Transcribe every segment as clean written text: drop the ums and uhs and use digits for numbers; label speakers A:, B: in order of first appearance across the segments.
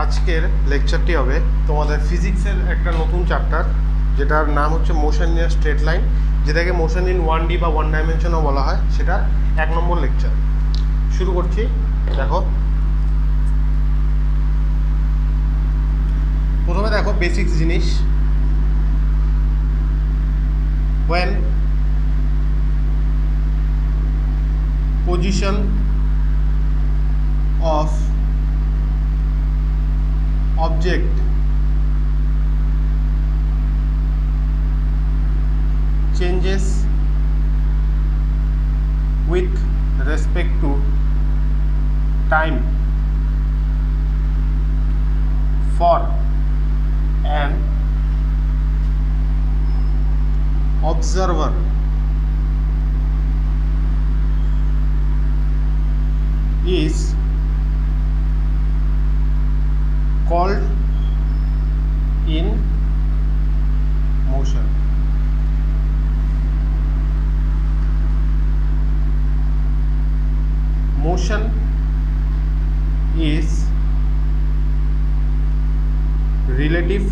A: আজকের লেকচারটি হবে তোমাদের ফিজিক্সের একটা নতুন চ্যাপ্টার, যেটার নাম হচ্ছে মোশন ইন স্ট্রেট লাইন, যেটাকে মোশন ইন 1D বা 1 ডাইমেনশনও বলা হয়। সেটা 1 নম্বর লেকচার। শুরু করছি। দেখো, প্রথমে দেখো বেসিক্স জিনিস। when position of object changes with respect to time for an observer is called in motion. Motion is relative,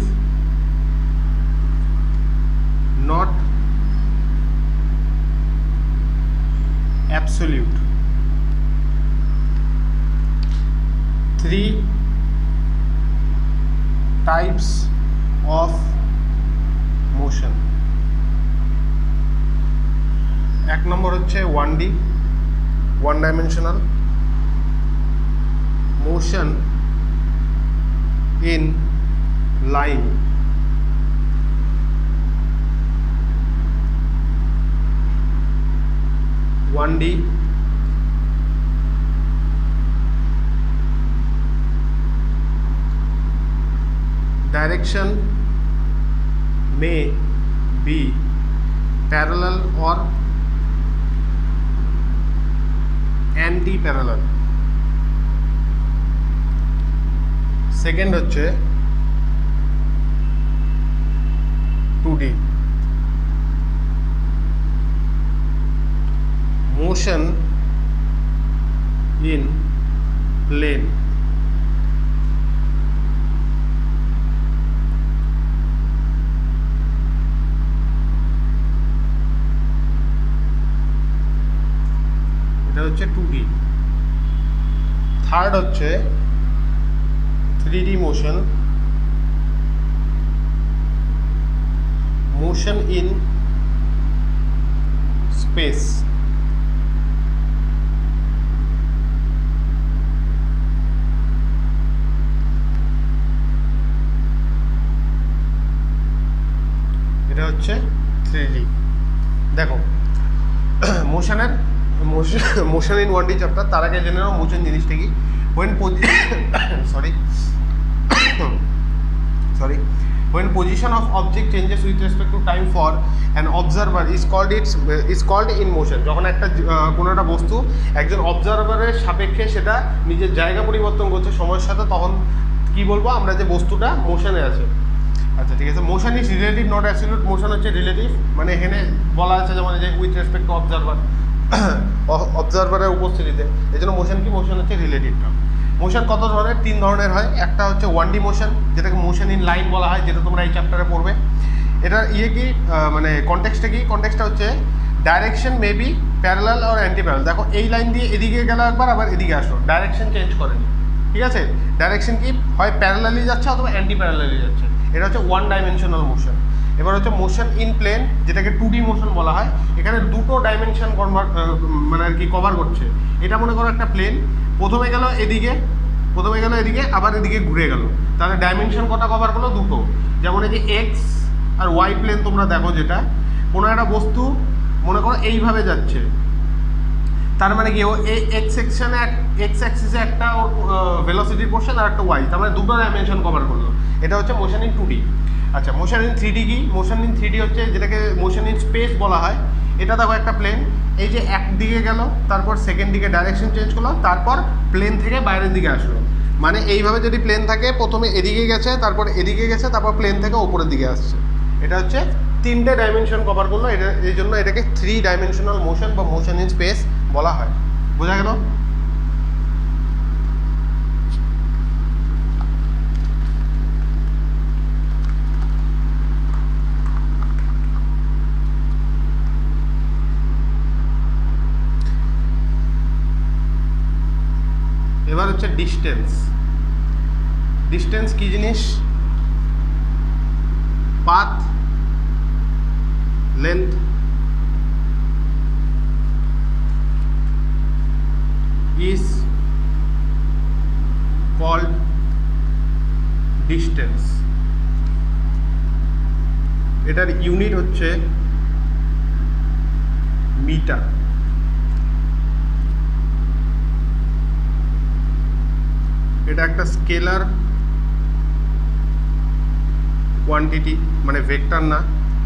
A: not absolute. 3 types of motion. 1 নম্বর হচ্ছে 1D, 1 dimensional motion in line. Direction may be parallel or anti-parallel. Second হচ্ছে 2D. Motion in plane. এটা হচ্ছে 2D. Third হচ্ছে 3D motion. Motion in space. এটা হচ্ছে 3D. দেখো, motion in 1D chapter. তার আগে জেনে নাও মোশন জিনিসটা কি। when position of object changes with respect to time for an observer is called in motion. যখন একটা কোনো একটা বস্তু একজন অবজারভারের সাপেক্ষে সেটা নিজের জায়গা পরিবর্তন করছে সময়ের সাথে, তখন কি বলবো আমরা যে বস্তুটা মোশনে আছে। আচ্ছা, ঠিক আছে। Motion is relative, not absolute. Motion হচ্ছে রিলেটিভ, মানে এখানে বলা আছে যেমন যে উইথ রেসপেক্ট টু অবজারভারের উপস্থিতিতে, এই জন্য মোশন কি, মোশন হচ্ছে রিলেটিভ টার্ম। মোশন কত ধরনের? 3 ধরনের হয়। একটা হচ্ছে 1D মোশন, যেটাকে মোশন ইন লাইন বলা হয়, যেটা তোমরা এই চ্যাপ্টারে পড়বে। এটার কি মানে কনটেক্সটটা কি? কনটেক্সটটা হচ্ছে ডাইরেকশন মে বি প্যারালাল আর অ্যান্টি প্যারালাল। দেখো, এই লাইন দিয়ে এদিকে গেল একবার, আবার এদিকে আসলো, ডাইরেকশন চেঞ্জ করেনি। ঠিক আছে? ডাইরেকশন কি হয় প্যারালালি যাচ্ছে অথবা অ্যান্টি প্যারালালি যাচ্ছে। এটা হচ্ছে 1 ডাইমেনশনাল মোশন। এবার হচ্ছে মোশন ইন প্লেন, যেটাকে 2D মোশন বলা হয়। এখানে দুটো ডাইমেনশন মানে আর কি কভার করছে। এটা মনে করো একটা প্লেন, প্রথমে গেল এদিকে, আবার এদিকে ঘুরে গেল, তাহলে ডাইমেনশন কটা কভার করলো? দুটো। যেমন এই যে এক্স আর ওয়াই প্লেন তোমরা দেখো, যেটা কোনো একটা বস্তু মনে করো এইভাবে যাচ্ছে, তার মানে কি ও এক্স সেকশনে এক্স অ্যাক্সিসে একটা ভেলোসিটির পোর্শন আর একটা ওয়াই, তার মানে দুটো ডাইমেনশন কভার করলো। এটা হচ্ছে মোশন ইন 2D। আচ্ছা, মোশন ইন 3D কি? মোশন ইন 3D হচ্ছে যেটাকে মোশন ইন স্পেস বলা হয়। এটা দেখো একটা প্লেন, এই যে একদিকে গেল, তারপর সেকেন্ড দিকে ডাইরেকশন চেঞ্জ করলো, তারপর প্লেন থেকে বাইরের দিকে আসলো। মানে এইভাবে যদি প্লেন থাকে, প্রথমে এদিকে গেছে, তারপর এদিকে গেছে, তারপর প্লেন থেকে ওপরের দিকে আসছে। এটা হচ্ছে 3টে ডাইমেনশন কভার করলো। এটা এই জন্য এটাকে 3 ডাইমেনশনাল মোশন বা মোশন ইন স্পেস বলা হয়। বোঝা গেল? এবার হচ্ছে ডিস্টেন্স। ডিস্টেন্স কি জিনিস? Path length is called distance। এটার ইউনিট হচ্ছে মিটার। এটা একটা স্কেলার কোয়ান্টিটি, মানে ভেক্টর না,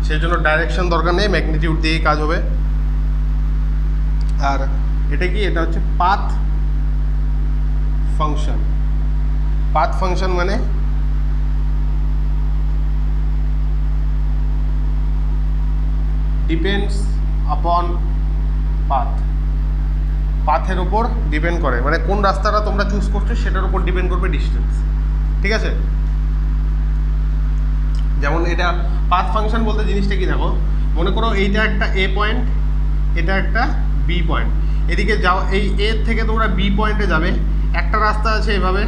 A: সেই জন্য ডাইরেকশন দরকার নেই, ম্যাগনিটিউড দিয়েই কাজ হবে। আর এটা কি? এটা হচ্ছে পাথ ফাংশন। পাথ ফাংশন মানে ডিপেন্ডস আপন পাথ, পাথের উপর ডিপেন্ড করে, মানে কোন রাস্তাটা তোমরা চুজ করছো সেটার উপর ডিপেন্ড করবে ডিস্টেন্স। ঠিক আছে? যেমন এটা পাথ ফাংশন বলতে জিনিসটা কি দেখো, মনে করো এইটা একটা এ পয়েন্ট, এটা একটা বি পয়েন্ট, এদিকে যাও, এই এ থেকে তোমরা বি পয়েন্টে যাবে, একটা রাস্তা আছে এভাবে,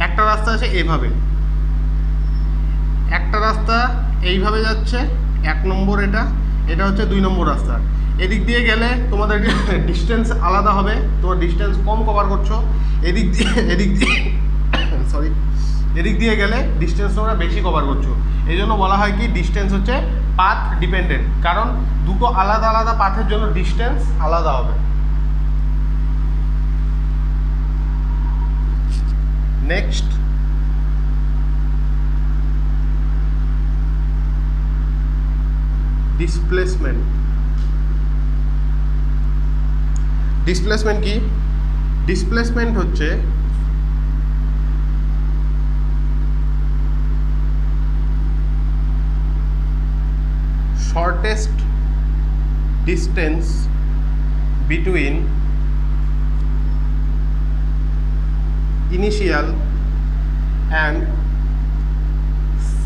A: একটা রাস্তা আছে এভাবে, একটা রাস্তা এইভাবে যাচ্ছে 1 নম্বর, এটা হচ্ছে 2 নম্বর রাস্তা। এদিক দিয়ে গেলে তোমাদের ডিস্টেন্স আলাদা হবে, তোমার ডিস্টেন্স কম কভার করছো। এদিক দিয়ে গেলে ডিস্টেন্স তোমরা বেশি কভার করছো। এই জন্য বলা হয় কি ডিস্টেন্স হচ্ছে পাথ ডিপেন্ডেন্ট, কারণ দুটো আলাদা আলাদা পাথের জন্য ডিস্টেন্স আলাদা হবে। Next, displacement. ডিসপ্লেসমেন্ট কি? ডিসপ্লেসমেন্ট হচ্ছে shortest distance between initial and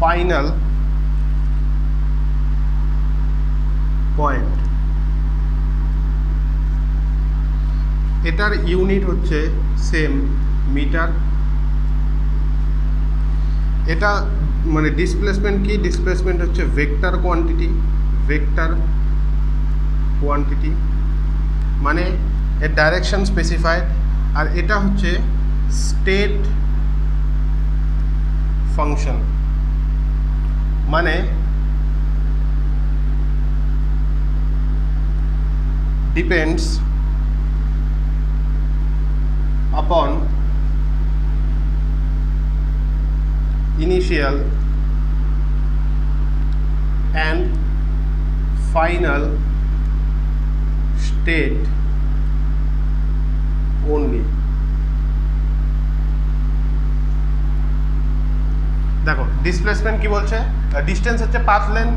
A: final point। এটার ইউনিট হচ্ছে সেম মিটার। এটা মানে ডিসপ্লেসমেন্ট কি? ডিসপ্লেসমেন্ট হচ্ছে ভেক্টর কোয়ান্টিটি। ভেক্টর কোয়ান্টিটি মানে এর ডাইরেকশন স্পেসিফাইড, আর এটা হচ্ছে স্টেট ফাংশন, মানে depends upon initial and final state only। দেখো ডিসপ্লেসমেন্ট কি বলছে? ডিস্টেন্স হচ্ছে পাথ লেন্থ,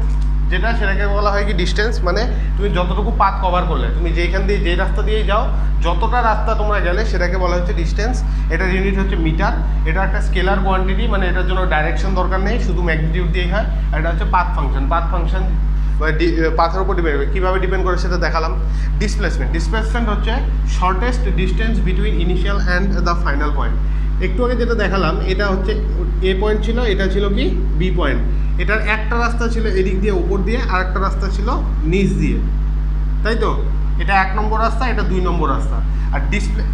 A: যেটা সেটাকে বলা হয় কি ডিস্টেন্স, মানে তুমি যতটুকু পাথ কভার করলে, তুমি যেখান দিয়ে যে রাস্তা দিয়ে যাও, যতটা রাস্তা তোমরা গেলে সেটাকে বলা হচ্ছে ডিস্টেন্স। এটার ইউনিট হচ্ছে মিটার। এটা একটা স্কেলার কোয়ান্টিটি, মানে এটার জন্য ডাইরেকশন দরকার নেই, শুধু ম্যাগনিটিউড দিয়েই হয়। আর এটা হচ্ছে পাথ ফাংশন। পাথ ফাংশন পাথের উপর ডিপেন্ড করে। কীভাবে ডিপেন্ড করে সেটা দেখালাম। ডিসপ্লেসমেন্ট হচ্ছে shortest distance between initial and the final point. একটু আগে যেটা দেখালাম, এটা হচ্ছে এ পয়েন্ট ছিল, এটা ছিল কি বি পয়েন্ট। এটার একটা রাস্তা ছিল এদিক দিয়ে উপর দিয়ে, আর একটা রাস্তা ছিল নিচ দিয়ে, তাই তো? এটা 1 নম্বর রাস্তা, এটা 2 নম্বর রাস্তা। আর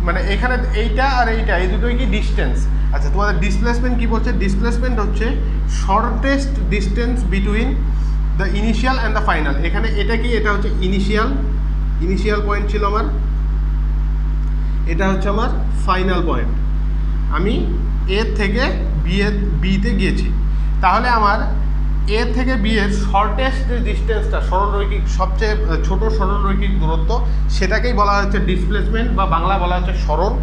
A: মানে এখানে এইটা আর এইটা, এই দুটোই কি ডিস্টেন্স। আচ্ছা, তোমাদের ডিসপ্লেসমেন্ট কি বলছে? ডিসপ্লেসমেন্ট হচ্ছে shortest distance between the initial and the final. এখানে এটা কি? এটা হচ্ছে ইনিশিয়াল পয়েন্ট ছিল আমার, এটা হচ্ছে আমার ফাইনাল পয়েন্ট। আমি এ থেকে বিতে গিয়েছি, তাহলে আমার এ থেকে বি এর শর্টেস্ট যে ডিস্টেন্সটা, সরলরৈখিক সবচেয়ে ছোট সরলরৈখিক দূরত্ব, সেটাকেই বলা হচ্ছে ডিসপ্লেসমেন্ট, বা বাংলা বলা হচ্ছে সরণ।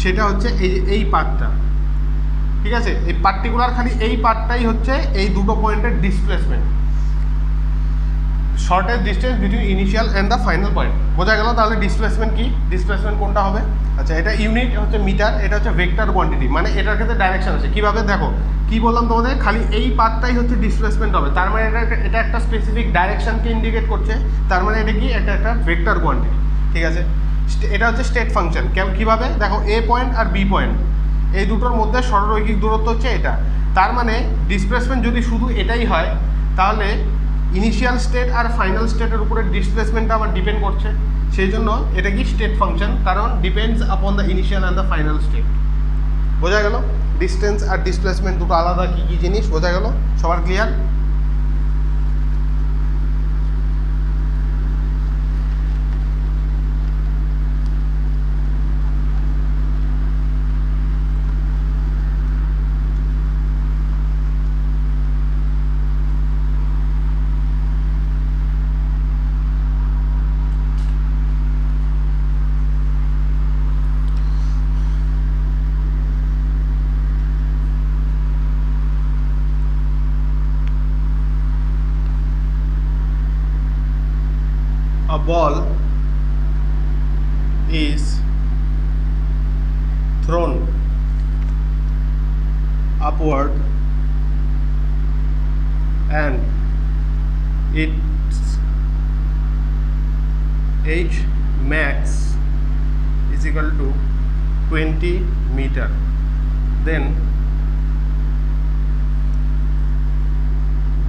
A: সেটা হচ্ছে এই পার্টটা। ঠিক আছে? এই পার্টিকুলার খালি এই পার্টটাই হচ্ছে এই দুটো পয়েন্টের displacement, shortest distance between initial and the final point. বোঝা গেল? তাহলে ডিসপ্লেসমেন্ট কি? ডিসপ্লেসমেন্ট কোনটা হবে? আচ্ছা, এটা ইউনিট হচ্ছে মিটার, এটা হচ্ছে ভেক্টর কোয়ান্টিটি, মানে এটার ক্ষেত্রে ডাইরেকশন আছে। কীভাবে দেখো, কি বললাম তোমাদের? খালি এই পার্টটাই হচ্ছে ডিসপ্লেসমেন্ট হবে, তার মানে এটা একটা স্পেসিফিক ডাইরেকশনকে ইন্ডিকেট করছে, তার মানে এটা কি? এটা একটা ভেক্টর কোয়ান্টিটি। ঠিক আছে? এটা হচ্ছে স্টেট ফাংশন। কীভাবে দেখো, এ পয়েন্ট আর বি পয়েন্ট এই দুটোর মধ্যে সরলরৈখিক দূরত্ব হচ্ছে এটা। তার মানে ডিসপ্লেসমেন্ট যদি শুধু এটাই হয় তাহলে ইনিশিয়াল স্টেট আর ফাইনাল স্টেটের উপরে ডিসপ্লেসমেন্টটা আমার ডিপেন্ড করছে। সেই জন্য এটা কি স্টেট ফাংশন, কারণ depends upon the initial and the final state. বোঝা গেল ডিস্টেন্স আর ডিসপ্লেসমেন্ট দুটো আলাদা কী কী জিনিস, বোঝা গেল? সবার clear? A ball is thrown upward and its H max is equal to 20 meter. Then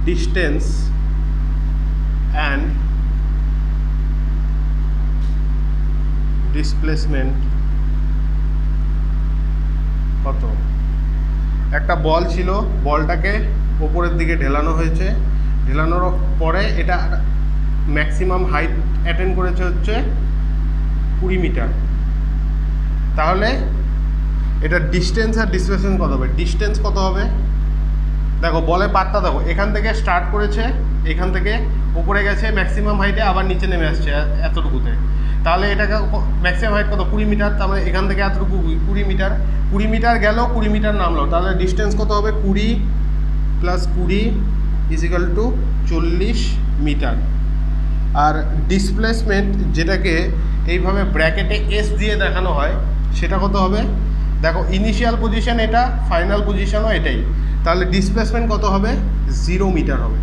A: distance and displacement কত? একটা বল ছিল, বলটাকে ওপরের দিকে ঢেলানো হয়েছে, ঢেলানোর পরে এটা ম্যাক্সিমাম হাইট অ্যাটেন্ড করেছে হচ্ছে 20 মিটার। তাহলে এটা ডিস্টেন্স আর ডিসপ্লেসমেন্ট কত হবে? ডিস্টেন্স কত হবে? দেখো বলের পাতটা দেখো, এখান থেকে স্টার্ট করেছে, এখান থেকে উপরে গেছে ম্যাক্সিমাম হাইটে, আবার নিচে নেমে আসছে এতটুকুতে। তাহলে এটাকে ম্যাক্সিমাম হাইট কত? 20 মিটার। তার মানে এখান থেকে এতটুকু 20 মিটার, 20 মিটার গেল, 20 মিটার নামলো। তাহলে ডিস্টেন্স কত হবে? 20 + 20 = 40 মিটার। আর ডিসপ্লেসমেন্ট যেটাকে এইভাবে ব্র্যাকেটে এস দিয়ে দেখানো হয় সেটা কত হবে? দেখো ইনিশিয়াল পজিশন এটা, ফাইনাল পজিশনও এটাই, তাহলে ডিসপ্লেসমেন্ট কত হবে? 0 মিটার হবে,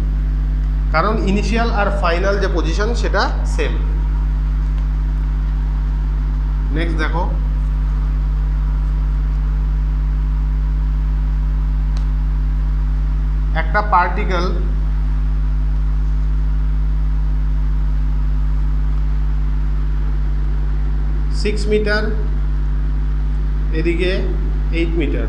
A: কারণ ইনিশিয়াল আর ফাইনাল যে পজিশন সেটা সেম। নেক্সট দেখো, একটা পার্টিকেল সিক্স মিটার, এদিকে 8 মিটার,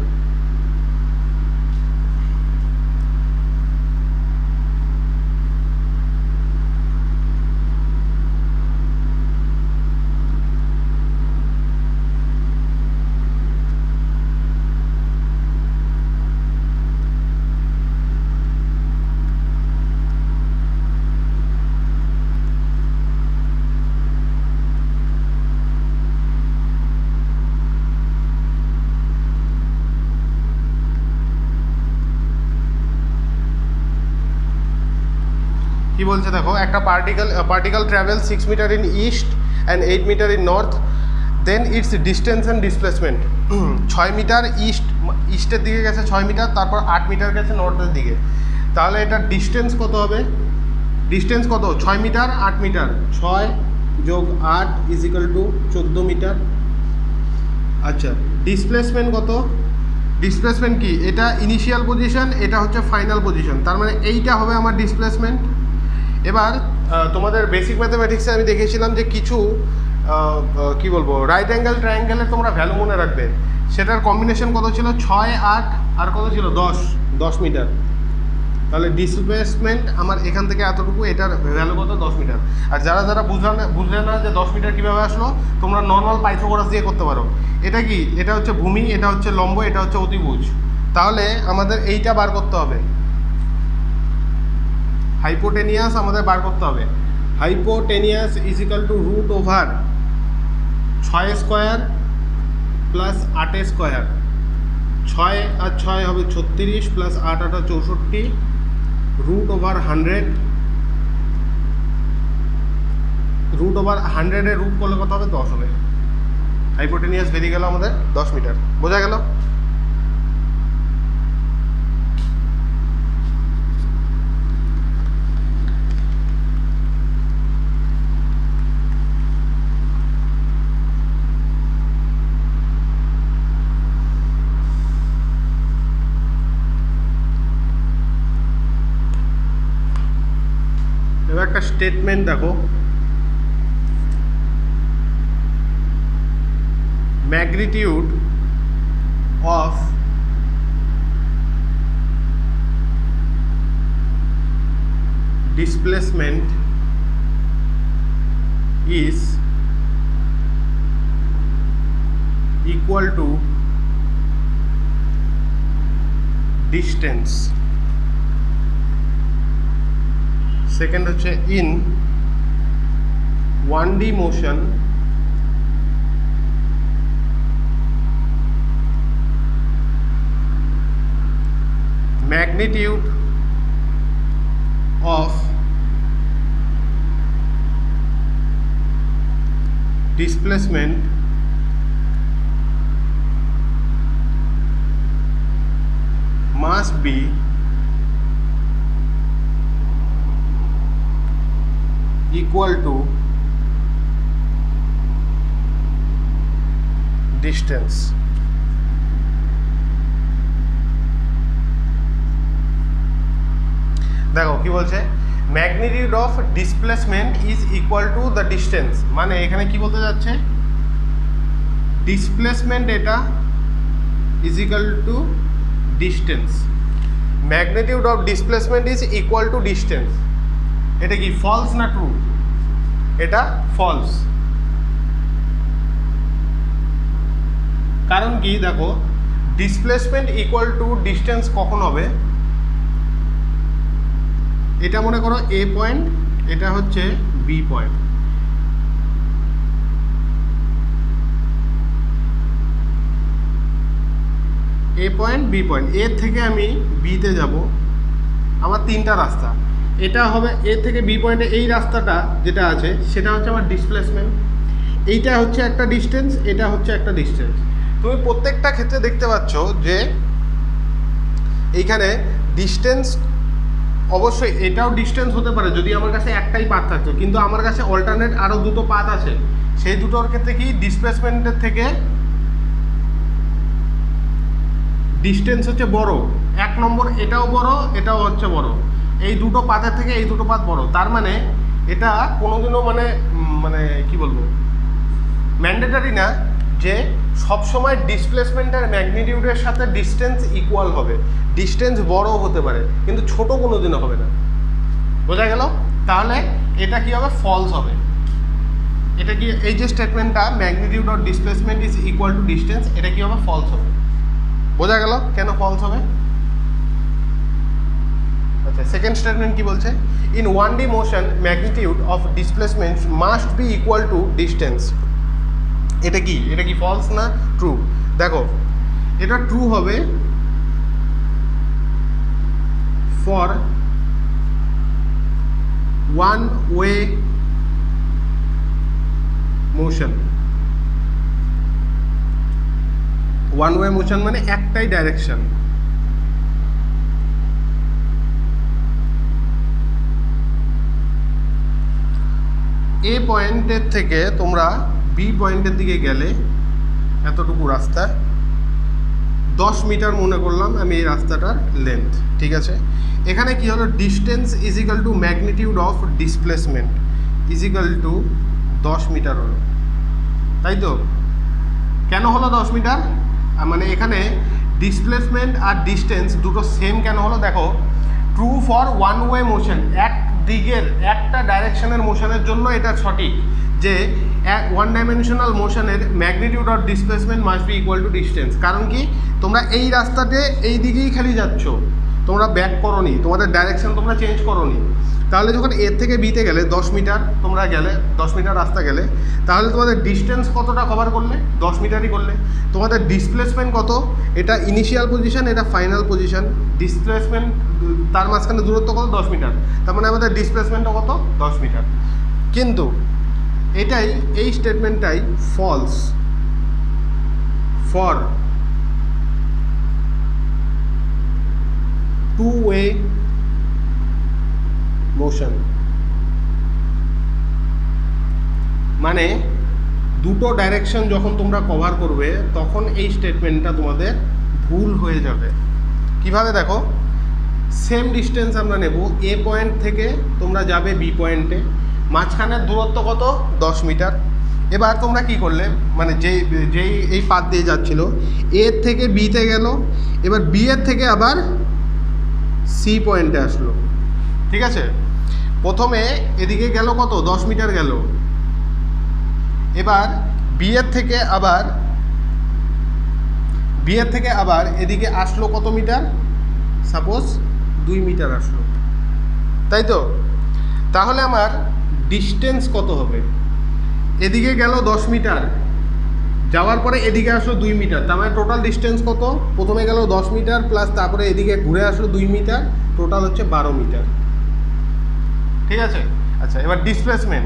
A: কি বলছে দেখো, একটা particle travel 6 metre in east and 8 metre in north, then its distance and displacement 6 metre ইস্টের দিকে গেছে 6 মিটার, তারপর 8 মিটার গেছে নর্থের দিকে। তাহলে এটার ডিস্টেন্স কত হবে? ডিস্টেন্স কত? 6 মিটার 8 মিটার, 6 + 8 = 14 মিটার। আচ্ছা, ডিসপ্লেসমেন্ট কত? ডিসপ্লেসমেন্ট কি? এটা ইনিশিয়াল পজিশন, এটা হচ্ছে ফাইনাল পজিশন, তার মানে এইটা হবে আমার ডিসপ্লেসমেন্ট। এবার তোমাদের বেসিক ম্যাথামেটিক্সে আমি দেখিয়েছিলাম যে কিছু কি বলবো, রাইট অ্যাঙ্গেল ট্রায়াঙ্গেলের তোমরা ভ্যালু মনে রাখবে। সেটার কম্বিনেশন কত ছিল? 6, 8 আর কত ছিল? 10 মিটার। তাহলে ডিসপ্লেসমেন্ট আমার এখান থেকে এতটুকু, এটার ভ্যালু কত? 10 মিটার। আর যারা বুঝলে না যে 10 মিটার কীভাবে আসলো, তোমরা নর্মাল পাইথাগোরাস দিয়ে করতে পারো। এটা কি? এটা হচ্ছে ভূমি, এটা হচ্ছে লম্ব, এটা হচ্ছে অতিভুজ। তাহলে আমাদের এইটা বার করতে হবে, হাইপোটেনিয়াস আমাদের বার করতে হবে। হাইপোটেনিয়াস = √6 স্কোয়ার প্লাস 8 স্কোয়ার, 6 আর 6 হবে 36 প্লাস 8 8 64, √100। √100 এর রুট করলে কত হবে? 10 হবে। হাইপোটেনিয়াস বেরিয়ে গেল আমাদের 10 মিটার। বোঝা গেল? স্টেটমেন্ট দেখো, magnitude of displacement is equal to distance. Second হচ্ছে in 1D motion magnitude of displacement must be equal to distance. দেখো কি বলছে, magnitude of displacement is equal to the distance, মানে এখানে কি বলতে যাচ্ছে, ডিসপ্লেসমেন্ট এটা is equal to distance, magnitude of displacement is equal to distance. এটা কি ফলস না ট্রু? এটা ফলস। কারণ কি দেখো, ডিসপ্লেসমেন্ট ইকুয়াল টু ডিস্টেন্স কখন হবে, এটা মনে করো এ পয়েন্ট, এটা হচ্ছে বি পয়েন্ট, এ পয়েন্ট বি পয়েন্ট, এর থেকে আমি বিতে যাব, আমার তিনটা রাস্তা, এটা হবে এ থেকে বি পয়েন্টে, এই রাস্তাটা যেটা আছে সেটা হচ্ছে আমার ডিসপ্লেসমেন্ট, এইটা হচ্ছে একটা ডিস্টেন্স, এটা হচ্ছে একটা ডিস্টেন্স। তুমি প্রত্যেকটা ক্ষেত্রে দেখতে পাচ্ছ যে এইখানে ডিস্টেন্স, অবশ্যই এটাও ডিস্টেন্স হতে পারে যদি আমার কাছে একটাই পাথ থাকতো, কিন্তু আমার কাছে অল্টারনেট আরও দুটো পাথ আছে, সেই দুটোর ক্ষেত্রে কি ডিসপ্লেসমেন্টের থেকে ডিস্টেন্স হচ্ছে বড়। এক নম্বর এটাও বড়, এটাও হচ্ছে বড়, এই দুটো পাথের থেকে এই দুটো পাথ বড়। তার মানে এটা কোনোদিনও মানে কি বলবো, ম্যান্ডেটারি না যে সবসময় ডিসপ্লেসমেন্টের ম্যাগনিটিউডের সাথে ডিস্টেন্স ইকুয়াল হবে। ডিস্টেন্স বড় হতে পারে কিন্তু ছোট কোনোদিনও হবে না। বোঝা গেল? তাহলে এটা কি হবে, ফলস হবে। এটা কি, এই যে স্টেটমেন্টটা magnitude of displacement is equal to distance, এটা কি হবে, ফলস হবে। বোঝা গেল কেন ফলস হবে? আচ্ছা, সেকেন্ড স্টেটমেন্ট কি বলছে, in 1D motion magnitude of displacement must be equal to distance. এটা কি, এটা কি ফলস না ট্রু? দেখো এটা ট্রু হবে for one way motion. One way motion মানে একটাই ডাইরেকশন। এ পয়েন্টের থেকে তোমরা বি পয়েন্টের দিকে গেলে এতটুকু রাস্তা 10 মিটার মনে করলাম আমি এই রাস্তাটার লেন্থ, ঠিক আছে। এখানে কি হলো, distance is equal to magnitude of displacement is equal to 10 metre হলো, তাই তো? কেন হলো 10 মিটার? মানে এখানে ডিসপ্লেসমেন্ট আর ডিস্টেন্স দুটো সেম কেন হলো, দেখো true for one way motion, এক দিকের একটা ডাইরেকশনের মোশনের জন্য এটা সঠিক যে ওয়ান ডাইমেনশনাল মোশনের magnitude of displacement must be equal to distance. কারণ কি, তোমরা এই রাস্তাতে এই দিকেই খালি যাচ্ছ, তোমরা ব্যাক করোনি, তোমাদের ডাইরেকশন তোমরা চেঞ্জ করোনি। তাহলে যখন এর থেকে বিতে গেলে 10 মিটার তোমরা গেলে, 10 মিটার রাস্তা গেলে, তাহলে তোমাদের ডিস্টেন্স কতটা কভার করলে? 10 মিটারই করলে। তোমাদের ডিসপ্লেসমেন্ট কত? এটা ইনিশিয়াল পজিশন, এটা ফাইনাল পজিশন, ডিসপ্লেসমেন্ট তার মাঝখানে দূরত্ব কত? 10 মিটার। তার মানে আমাদের ডিসপ্লেসমেন্টটা কত? 10 মিটার। কিন্তু এটাই, এই স্টেটমেন্টটাই false for two way motion. মানে দুটো ডাইরেকশন যখন তোমরা কভার করবে তখন এই স্টেটমেন্টটা তোমাদের ভুল হয়ে যাবে। কিভাবে দেখো, সেম ডিস্টেন্স আমরা নেব, এ পয়েন্ট থেকে তোমরা যাবে বি পয়েন্টে, মাঝখানের দূরত্ব কত 10 মিটার। এবার তোমরা কি করলে, মানে যেই এই পাথ দিয়ে যাচ্ছিল এর থেকে বিতে গেল, এবার বি এর থেকে আবার সি পয়েন্টে আসলো, ঠিক আছে। প্রথমে এদিকে গেল কত 10 মিটার গেল, এবার বি এর থেকে আবার এদিকে আসলো কত মিটার, সাপোজ 2 মিটার আসলো, তাই তো। তাহলে আমার ডিস্টেন্স কত হবে, এদিকে গেল 10 মিটার, যাওয়ার পরে এদিকে আসলো 2 মিটার, তার মানে টোটাল ডিস্টেন্স কত, প্রথমে গেল 10 মিটার প্লাস তারপরে এদিকে ঘুরে আসলো 2 মিটার, টোটাল হচ্ছে 12 মিটার, ঠিক আছে। আচ্ছা, এবার ডিসপ্লেসমেন্ট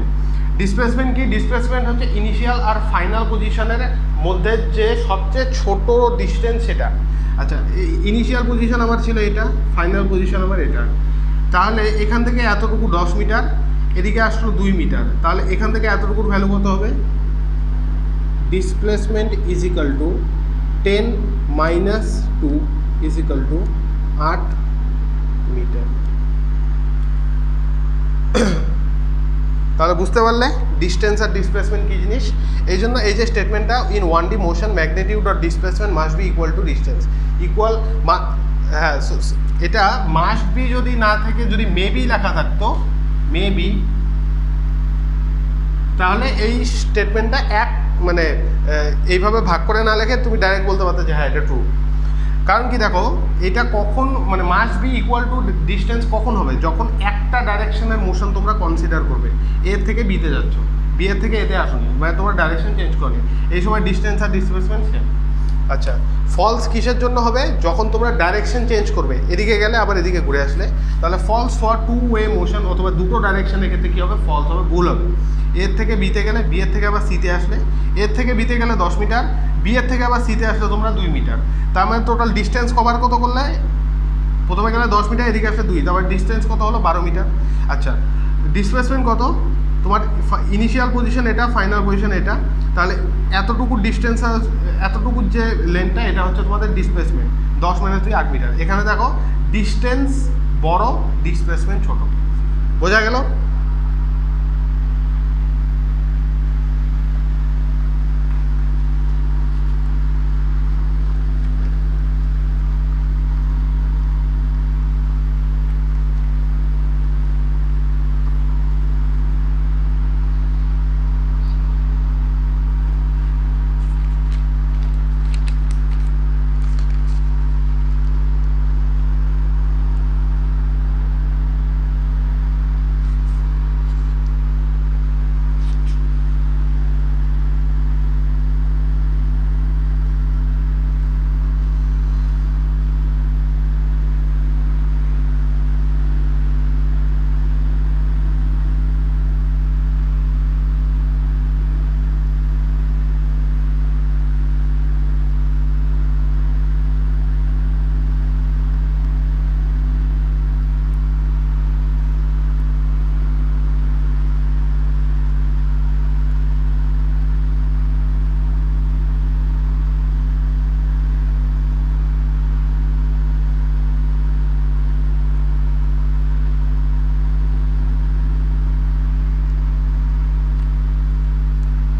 A: কি, ডিসপ্লেসমেন্ট হচ্ছে ইনিশিয়াল আর ফাইনাল পজিশনের মধ্যে যে সবচেয়ে ছোট ডিস্টেন্স সেটা। আচ্ছা, ইনিশিয়াল পজিশন আমার ছিল এটা, ফাইনাল পজিশন আমার এটা, তাহলে এখান থেকে এতটুকু 10 মিটার, এদিকে আসলো 2 মিটার, তাহলে এখান থেকে এতটুকুর ভ্যালু কত হবে, displacement is equal to 10 - 2 is equal to 8 metre. তাহলে বুঝতে পারলে ডিস্টেন্স আর ডিসপ্লেসমেন্ট কী জিনিস। এই জন্য এই যে স্টেটমেন্টটা, in 1D motion magnitude or displacement must be equal to distance, equal, হ্যাঁ এটা মাস্ট বি যদি না থেকে যদি মেবি লেখা থাকতো, মেবি, তাহলে এই স্টেটমেন্টটা মানে এইভাবে ভাগ করে না লেখে তুমি ডাইরেক্ট বলতে পারতো যে হ্যাঁ এটা ট্রু। কারণ কি দেখো, এটা কখন মানে must be equal to distance কখন হবে, যখন একটা ডাইরেকশনের মোশন তোমরা কনসিডার করবে, এর থেকে বিতে যাচ্ছ, বি এর থেকে এতে আসুনি, মানে তোমার ডাইরেকশন চেঞ্জ করে, এই সময় ডিস্টেন্স আর ডিসপ্লেসমেন্ট সেম। আচ্ছা, ফলস কিসের জন্য হবে, যখন তোমরা ডাইরেকশন চেঞ্জ করবে, এদিকে গেলে আবার এদিকে ঘুরে আসলে, তাহলে ফলস ফর 2 ওয়ে মোশন, অথবা দুটো ডাইরেকশনের ক্ষেত্রে কী হবে, ফলস হবে, ভুল হবে। এর থেকে বিতে গেলে, বি এর থেকে আবার সিতে আসলে, এর থেকে বিতে গেলে 10 মিটার, বি এর থেকে আবার সিতে আসলে তোমরা 2 মিটার, তার মানে টোটাল ডিস্টেন্স কভার কত করলে, প্রথমে গেলে 10 মিটার, এদিকে আসলে 2, তারপর ডিস্টেন্স কত হলো 12 মিটার। আচ্ছা, ডিসপ্লেসমেন্ট কত, তোমার ইনিশিয়াল পজিশন এটা, ফাইনাল পজিশন এটা, তাহলে এতটুকু ডিস্টেন্স, এতটুকু যে লেন্থটা, এটা হচ্ছে তোমাদের ডিসপ্লেসমেন্ট, 10 - 2 8 মিটার। এখানে দেখো ডিস্টেন্স বড়, ডিসপ্লেসমেন্ট ছোট, বোঝা গেল।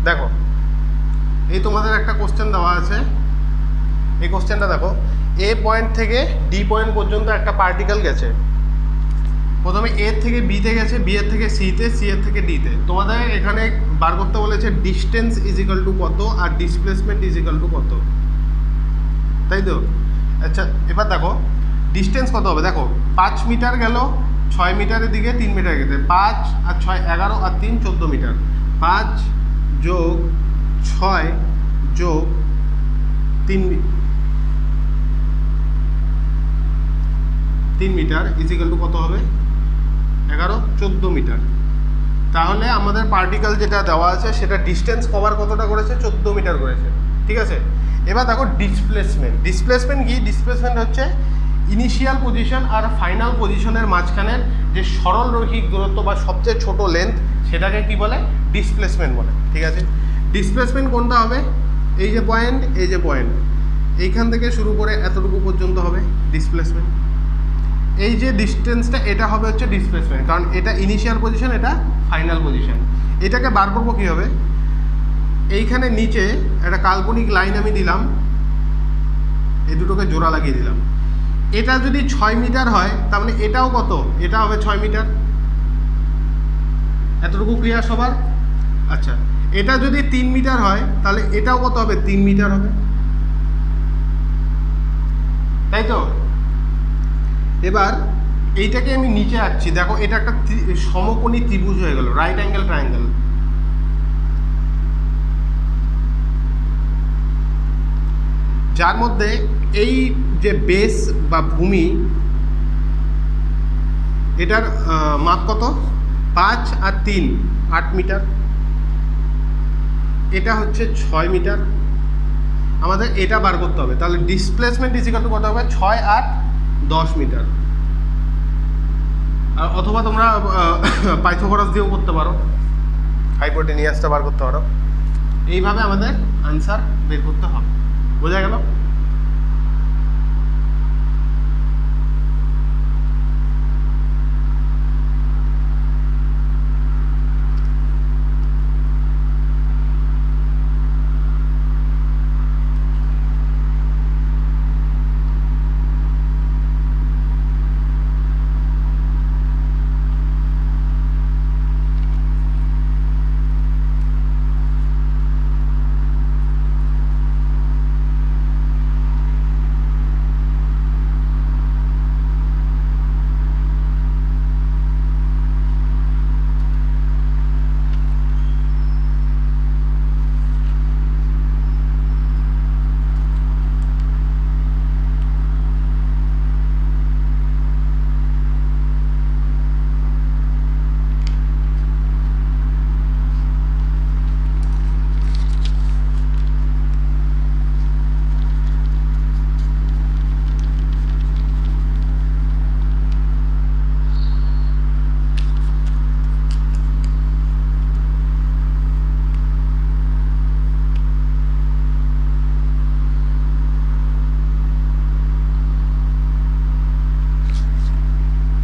A: দেখো, এই তোমাদের একটা কোশ্চেন দেওয়া আছে, এই কোশ্চেনটা দেখো, এ পয়েন্ট থেকে ডি পয়েন্ট পর্যন্ত একটা পার্টিকেল গেছে, প্রথমে এর থেকে বিতে গেছে, বি এর থেকে সিতে, সি এর থেকে ডিতে। তোমাদের এখানে বার করতে বলেছে ডিস্টেন্স ইজ ইকাল টু কত আর ডিসপ্লেসমেন্ট ইজ ইকাল টু কত, তাই তো। আচ্ছা, এবার দেখো ডিস্টেন্স কত হবে, দেখো 5 মিটার গেল, 6 মিটারের দিকে 3 মিটার গেছে, 5 আর 6 11 আর 3 14 মিটার, 5 যোগ 6 যোগ 3 মিটার ইজিক্যাল টু কত হবে, 11 14 মিটার। তাহলে আমাদের পার্টিকেল যেটা দেওয়া আছে সেটা ডিস্টেন্স কভার কতটা করেছে, 14 মিটার করেছে, ঠিক আছে। এবার দেখো ডিসপ্লেসমেন্ট কি, ডিসপ্লেসমেন্ট হচ্ছে ইনিশিয়াল পজিশন আর ফাইনাল পজিশনের মাঝখানের যে সরল রৈখিক দূরত্ব বা সবচেয়ে ছোট লেন্থ, সেটাকে কি বলে, ডিসপ্লেসমেন্ট বলে, ঠিক আছে। ডিসপ্লেসমেন্ট কোনটা হবে, এই যে পয়েন্ট, এইখান থেকে শুরু করে এতটুকু পর্যন্ত হবে ডিসপ্লেসমেন্ট। এই যে ডিস্টেন্সটা এটা হবে হচ্ছে ডিসপ্লেসমেন্ট, কারণ এটা ইনিশিয়াল পজিশন, এটা ফাইনাল পজিশন। এটাকে বার করবো কীভাবে, এইখানে নিচে একটা কাল্পনিক লাইন আমি দিলাম, এই দুটোকে জোড়া লাগিয়ে দিলাম। এটা যদি 6 মিটার হয় তার মানে এটাও কত, এটা হবে 6 মিটার। এতটুকু ক্লিয়ার সবার? আচ্ছা, এটা যদি 3 মিটার হয় তাহলে এটাও কত হবে, 3 মিটার হবে, তাই তো? এবার এইটাকে আমি নিচে আঁকছি, দেখো এটা একটা সমকোণী ত্রিভুজ হয়ে গেল, রাইট অ্যাঙ্গেল ট্রায়াঙ্গেল। যার মধ্যে এই যে বেস বা ভূমি, এটার মাপ কত, 5 আর 3 8 মিটার, এটা হচ্ছে 6 মিটার। আমাদের এটা বার করতে হবে, তাহলে ডিসপ্লেসমেন্ট ইজ ইকুয়াল টু কত হবে, 6 8 10 মিটার। আর অথবা তোমরা পাইথাগোরাস দিয়েও করতে পারো, হাইপোটেনিয়াসটা বার করতে পারো। এইভাবে আমাদের আনসার বের করতে হবে। বোঝা গেল?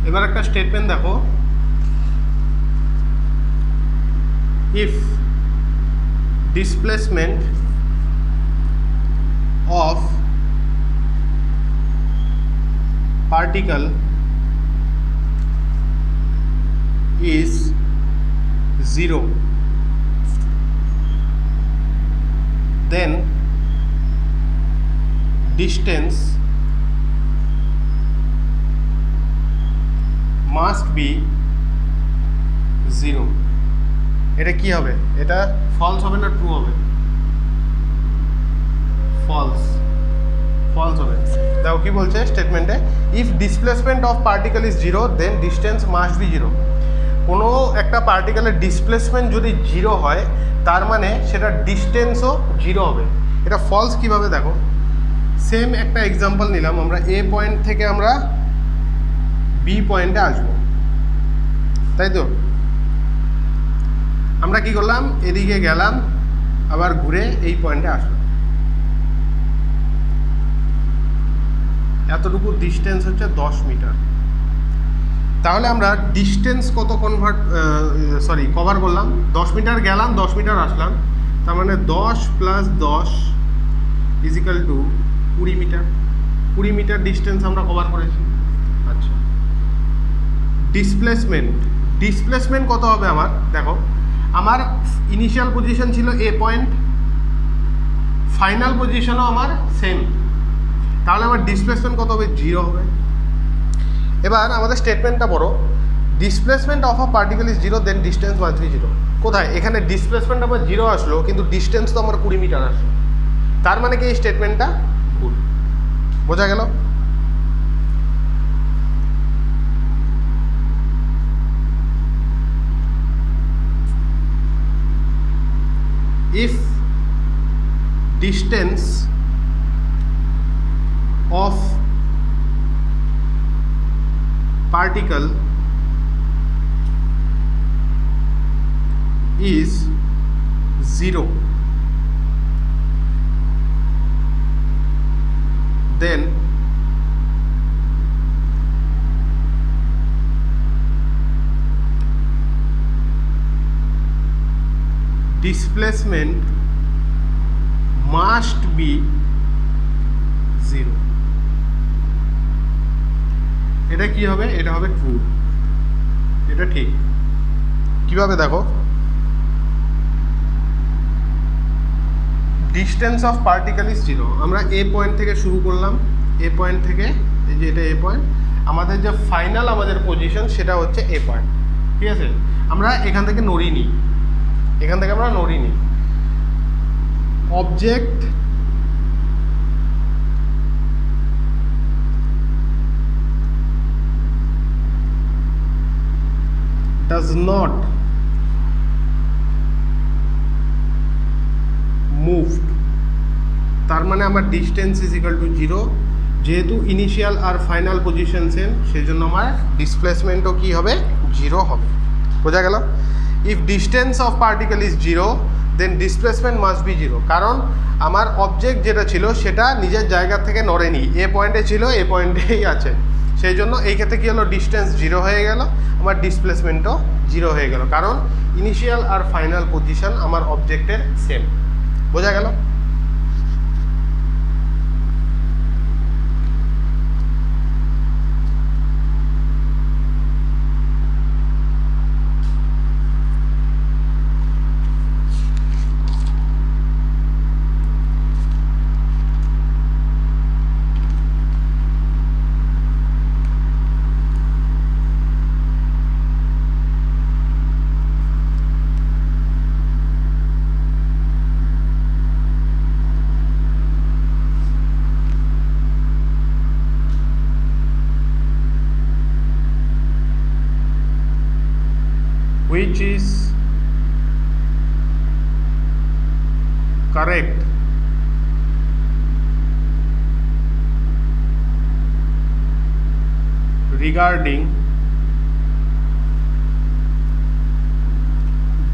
A: এবার একটা স্টেটমেন্ট দেখো, if displacement of particle is 0, then distance must be 0। এটা কি হবে, এটা ফলস হবে না ট্রু হবে? ফলস, ফলস হবে। দেখো কি বলছে স্টেটমেন্টে, if displacement of particle is 0 then distance must be 0। কোনো একটা পার্টিকেলের ডিসপ্লেসমেন্ট যদি 0 হয় তার মানে সেটা ডিস্টেন্সও 0 হবে। এটা ফলস কিভাবে, দেখো সেম একটা এক্সাম্পল নিলাম, আমরা এ পয়েন্ট থেকে আমরা বি পয়েন্টে আসবো, তাই তো? আমরা কি করলাম, এদিকে গেলাম, আবার ঘুরে এই পয়েন্টে আসলাম, এতটুকু ডিস্টেন্স হচ্ছে 10 মিটার। তাহলে আমরা ডিস্টেন্স কত কভার করলাম, 10 মিটার গেলাম, 10 মিটার আসলাম, তার মানে 10 + 10 equal to 20 metre. 20 metre distance আমরা কভার করেছি। আচ্ছা, ডিসপ্লেসমেন্ট কত হবে আমার, দেখো আমার ইনিশিয়াল পজিশন ছিল এ পয়েন্ট, ফাইনাল পজিশনও আমার সেম, তাহলে আমার ডিসপ্লেসমেন্ট কত হবে, 0 হবে। এবার আমাদের স্টেটমেন্টটা বড়, displacement of a particle is 0 then distance must be 0। কোথায়, এখানে ডিসপ্লেসমেন্ট আমার 0 আসলো কিন্তু ডিস্টেন্স তো আমার 20 মিটার আসলো, তার মানে কি এই স্টেটমেন্টটা ভুল। বোঝা গেল? if distance of particle is 0, then displacement must be 0। এটা কি হবে? এটা হবে ট্রু। এটা ঠিক। কিভাবে দেখো, ডিস্টেন্স অফ পার্টিকেল ইজ 0। আমরা এ পয়েন্ট থেকে শুরু করলাম, এ পয়েন্ট থেকে, এই যে এটা এ পয়েন্ট, আমাদের যে ফাইনাল আমাদের পজিশন সেটা হচ্ছে এ পয়েন্ট, ঠিক আছে? আমরা এখান থেকে নড়িনি, এখান থেকে আমরা নড়িনি। অবজেক্ট does not move, তার মানে আমার ডিস্টেন্স ইজ ইকাল টু 0। যেহেতু ইনিশিয়াল আর ফাইনাল পজিশন সেম, সেই জন্য আমার ডিসপ্লেসমেন্টও কি হবে? 0 হবে। বোঝা গেল? If distance of particle is 0 then displacement must be 0। কারণ আমার অবজেক্ট যেটা ছিল সেটা নিজের জায়গা থেকে নড়েনি, এ পয়েন্টে ছিল, এ পয়েন্টেই আছে। সেই জন্য এই ক্ষেত্রে কী হলো? ডিস্টেন্স 0 হয়ে গেল, আমার ডিসপ্লেসমেন্টও 0 হয়ে গেল, কারণ ইনিশিয়াল আর ফাইনাল পজিশন আমার অবজেক্টের সেম। বোঝা গেল? Which is correct regarding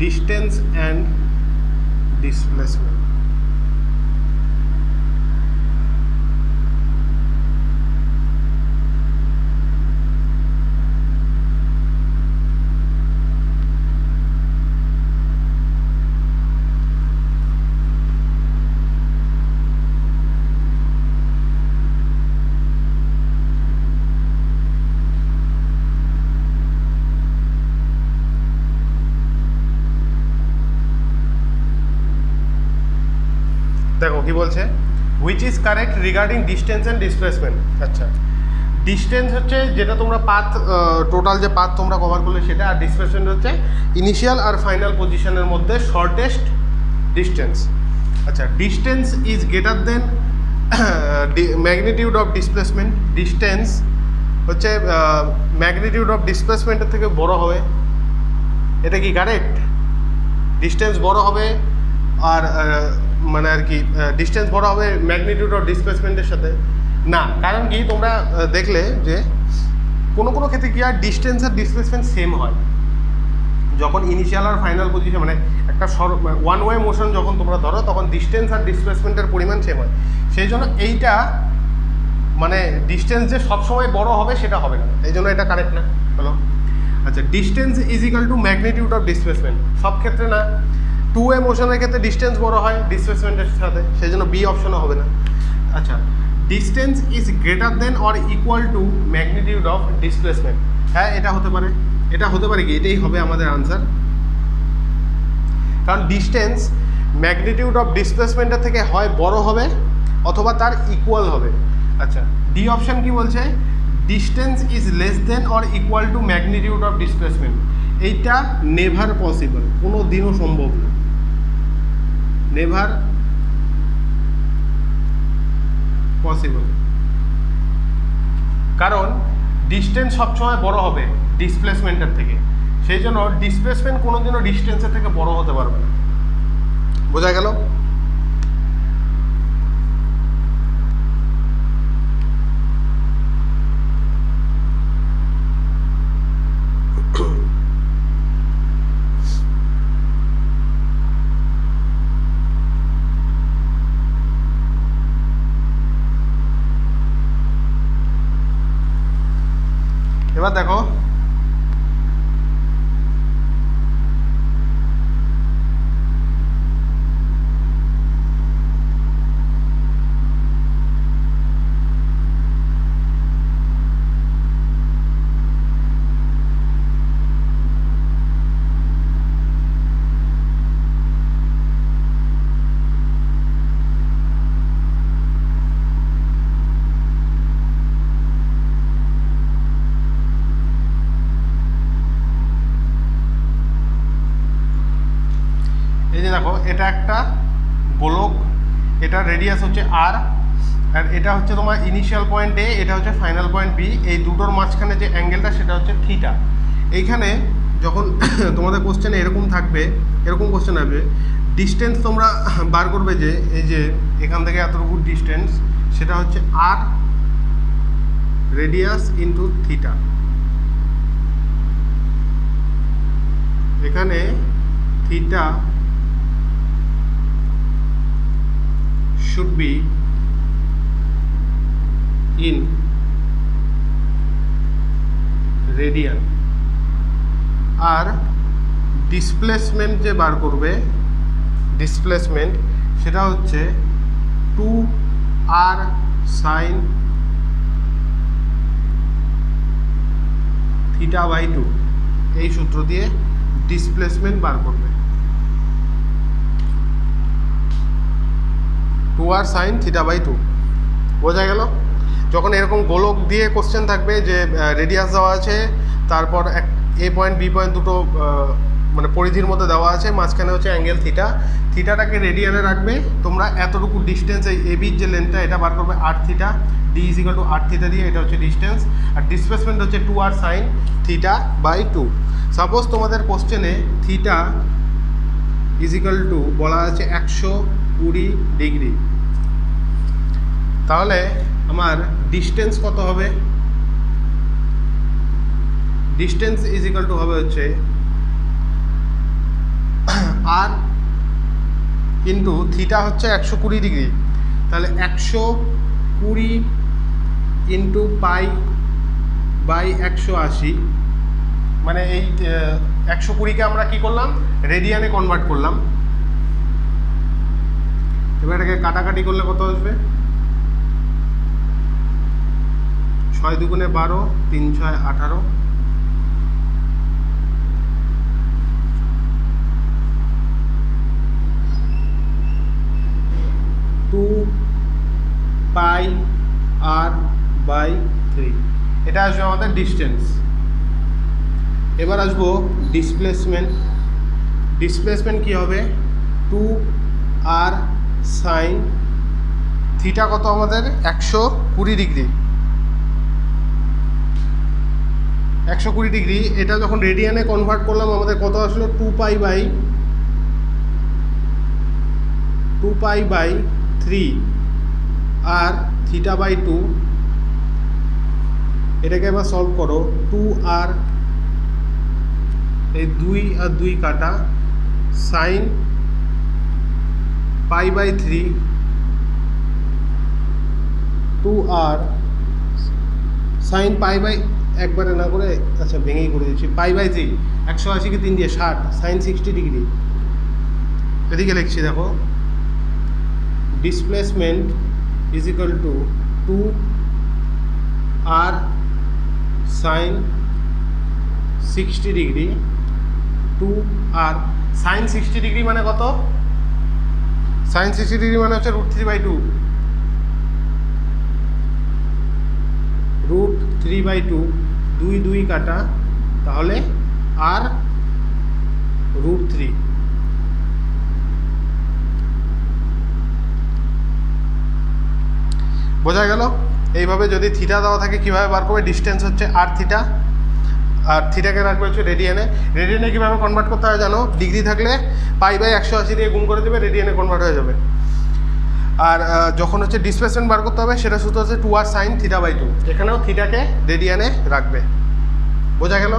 A: distance and displacement? দেখো কি বলছে, which is correct regarding distance and displacement. আচ্ছা, ডিস্টেন্স হচ্ছে যেটা তোমরা পাথ, টোটাল যে পাথ তোমরা কভার করলে সেটা, আর ডিসপ্লেসমেন্ট হচ্ছে ইনিশিয়াল আর ফাইনাল পজিশনের মধ্যে শর্টেস্ট ডিস্টেন্স। আচ্ছা, distance is greater than magnitude of displacement. Distance হচ্ছে ম্যাগনিটিউড অফ ডিসপ্লেসমেন্টের থেকে বড় হবে। এটা কি কারেক্ট? ডিস্টেন্স বড় হবে আর মানে আর কি ডিস্টেন্স বড় হবে ম্যাগনিটিউড অফ ডিসপ্লেসমেন্টের সাথে না। কারণ কি, তোমরা দেখলে যে কোনো কোনো ক্ষেত্রে কি আর ডিস্টেন্স আর ডিসপ্লেসমেন্ট সেম হয় যখন ইনিশিয়াল আর ফাইনাল পজিশন, মানে একটা ওয়ান ওয়ে মোশন যখন তোমরা ধরো তখন ডিস্টেন্স আর ডিসপ্লেসমেন্টের পরিমাণ সেম হয়। সেই জন্য এইটা মানে ডিস্টেন্স যে সবসময় বড় হবে সেটা হবে না, এই জন্য এটা কারেক্ট না। হলো? আচ্ছা, distance is equal to magnitude of displacement, সব ক্ষেত্রে না। টু ওয়ে মোশনের ক্ষেত্রে ডিস্টেন্স বড় হয় ডিসপ্লেসমেন্টের সাথে, সেই জন্য বি অপশনও হবে না। আচ্ছা, distance is greater than or equal to magnitude of displacement. হ্যাঁ, এটা হতে পারে। এটা হতে পারে কি, এটাই হবে আমাদের আনসার। কারণ ডিস্টেন্স ম্যাগনিটিউড অফ ডিসপ্লেসমেন্টের থেকে হয় বড় হবে অথবা তার ইকুয়াল হবে। আচ্ছা, ডি অপশন কি বলছে? Distance is less than or equal to magnitude of displacement. এইটা নেভার পসিবল, কোনো দিনও সম্ভব না। নেভার পসিবল, কারণ ডিস্টেন্স সবসময় বড় হবে ডিসপ্লেসমেন্টের থেকে, সেই জন্য ডিসপ্লেসমেন্ট কোনোদিনও ডিস্টেন্সের থেকে বড় হতে পারবে না। বোঝা গেল? এবার দেখো, দেখো এটা একটা গোলক, এটা রেডিয়াস হচ্ছে আর, আর এটা হচ্ছে তোমার ইনিশিয়াল পয়েন্ট এ, এটা হচ্ছে ফাইনাল পয়েন্ট বি। এই দুটোর মাঝখানে যে অ্যাঙ্গেলটা সেটা হচ্ছে থিটা। এইখানে যখন তোমাদের কোশ্চেনে এরকম থাকবে, এরকম কোশ্চেন আসবে, ডিস্টেন্স তোমরা বার করবে যে এই যে এখান থেকে এতটুকু ডিস্টেন্স, সেটা হচ্ছে আর রেডিয়াস ইন্টু থিটা। এখানে theta should be in radian. আর ডিসপ্লেসমেন্ট যে বার করবে, ডিসপ্লেসমেন্ট সেটা হচ্ছে 2r সাইন থিটা বাই 2, এই সূত্র দিয়ে ডিসপ্লেসমেন্ট বার করবে। 2r সাইন থিটা বাই 2, বোঝা গেল? যখন এরকম গোলক দিয়ে কোশ্চেন থাকবে যে রেডিয়াস দেওয়া আছে, তারপর এ পয়েন্ট বি পয়েন্ট দুটো মানে পরিধির মধ্যে দেওয়া আছে, মাঝখানে হচ্ছে অ্যাঙ্গেল থিটা, থিটাটাকে রেডিয়ানে রাখবে, তোমরা এতটুকু ডিস্টেন্স এই এবির যে লেন্থটা এটা বার করবে r theta, D is equal to r theta দিয়ে, এটা হচ্ছে ডিস্টেন্স, আর ডিসপ্লেসমেন্ট হচ্ছে 2r sine theta by 2। Suppose তোমাদের কোশ্চেনে থিটা ইজ ইকুয়াল টু বলা আছে 120 ডিগ্রি, তাহলে আমার ডিস্টেন্স কত হবে? ডিস্টেন্স ইজ ইকুয়াল টু হবে হচ্ছে আর ইন্টু থিটা হচ্ছে 120 ডিগ্রি, তাহলে 120 ইন্টু পাই বাই 180, মানে এই 120কে আমরা কি করলাম? রেডিয়ানে কনভার্ট করলাম। এবার এটাকে কাটাকাটি করলে কত আসবে? 6 দুগুণে 12, 3 6 18, 2 পাই আর বাই 3, এটা আসবে আমাদের ডিস্টেন্স। এবার আসবো ডিসপ্লেসমেন্ট। ডিসপ্লেসমেন্ট কি হবে? 2r সাইন থিটা কত আমাদের? 120 ডিগ্রি। 120 ডিগ্রি, এটা যখন রেডিয়ানে কনভার্ট করলাম আমাদের কত আসলো? 2 পাই বাই 3 আর থিটা বাই 2। এটাকে এবার সলভ করো, 2r, এই 2 আর 2 কাটা, sine pi by 3, 2r sine pi by, একবারে না করে আচ্ছা ভেঙেই করে দিচ্ছি, পাই বাই 3, 180কে 3 দিয়ে 60, সাইন 60 ডিগ্রি। এদিকে লিখছি দেখো, displacement is equal to 2r sine 60 degree, 2r sine 60 degree মানে কত? সাইন 60 ডিগ্রি মানে হচ্ছে √3/2, √3/2, 2 2 কাটা, তাহলে আর √3। বোঝা গেল? এইভাবে যদি থিটা দেওয়া থাকে কীভাবে বার করবে? ডিস্টেন্স হচ্ছে আর থিটা, আর থিটাকে রাখবে হচ্ছে রেডিয়ানে। রেডিয়ানে কীভাবে কনভার্ট করতে হয় জানো? ডিগ্রি থাকলে পাই বাই 180 দিয়ে গুণ করে দেবে, রেডিয়ানে কনভার্ট হয়ে যাবে। আর যখন হচ্ছে ডিসপ্লেসমেন্ট বার করতে হবে সেটা সূত্র হচ্ছে 2r সাইন থিটা বাই 2, এখানেও থিটাকে রেডিয়ানে রাখবে। বোঝা গেল?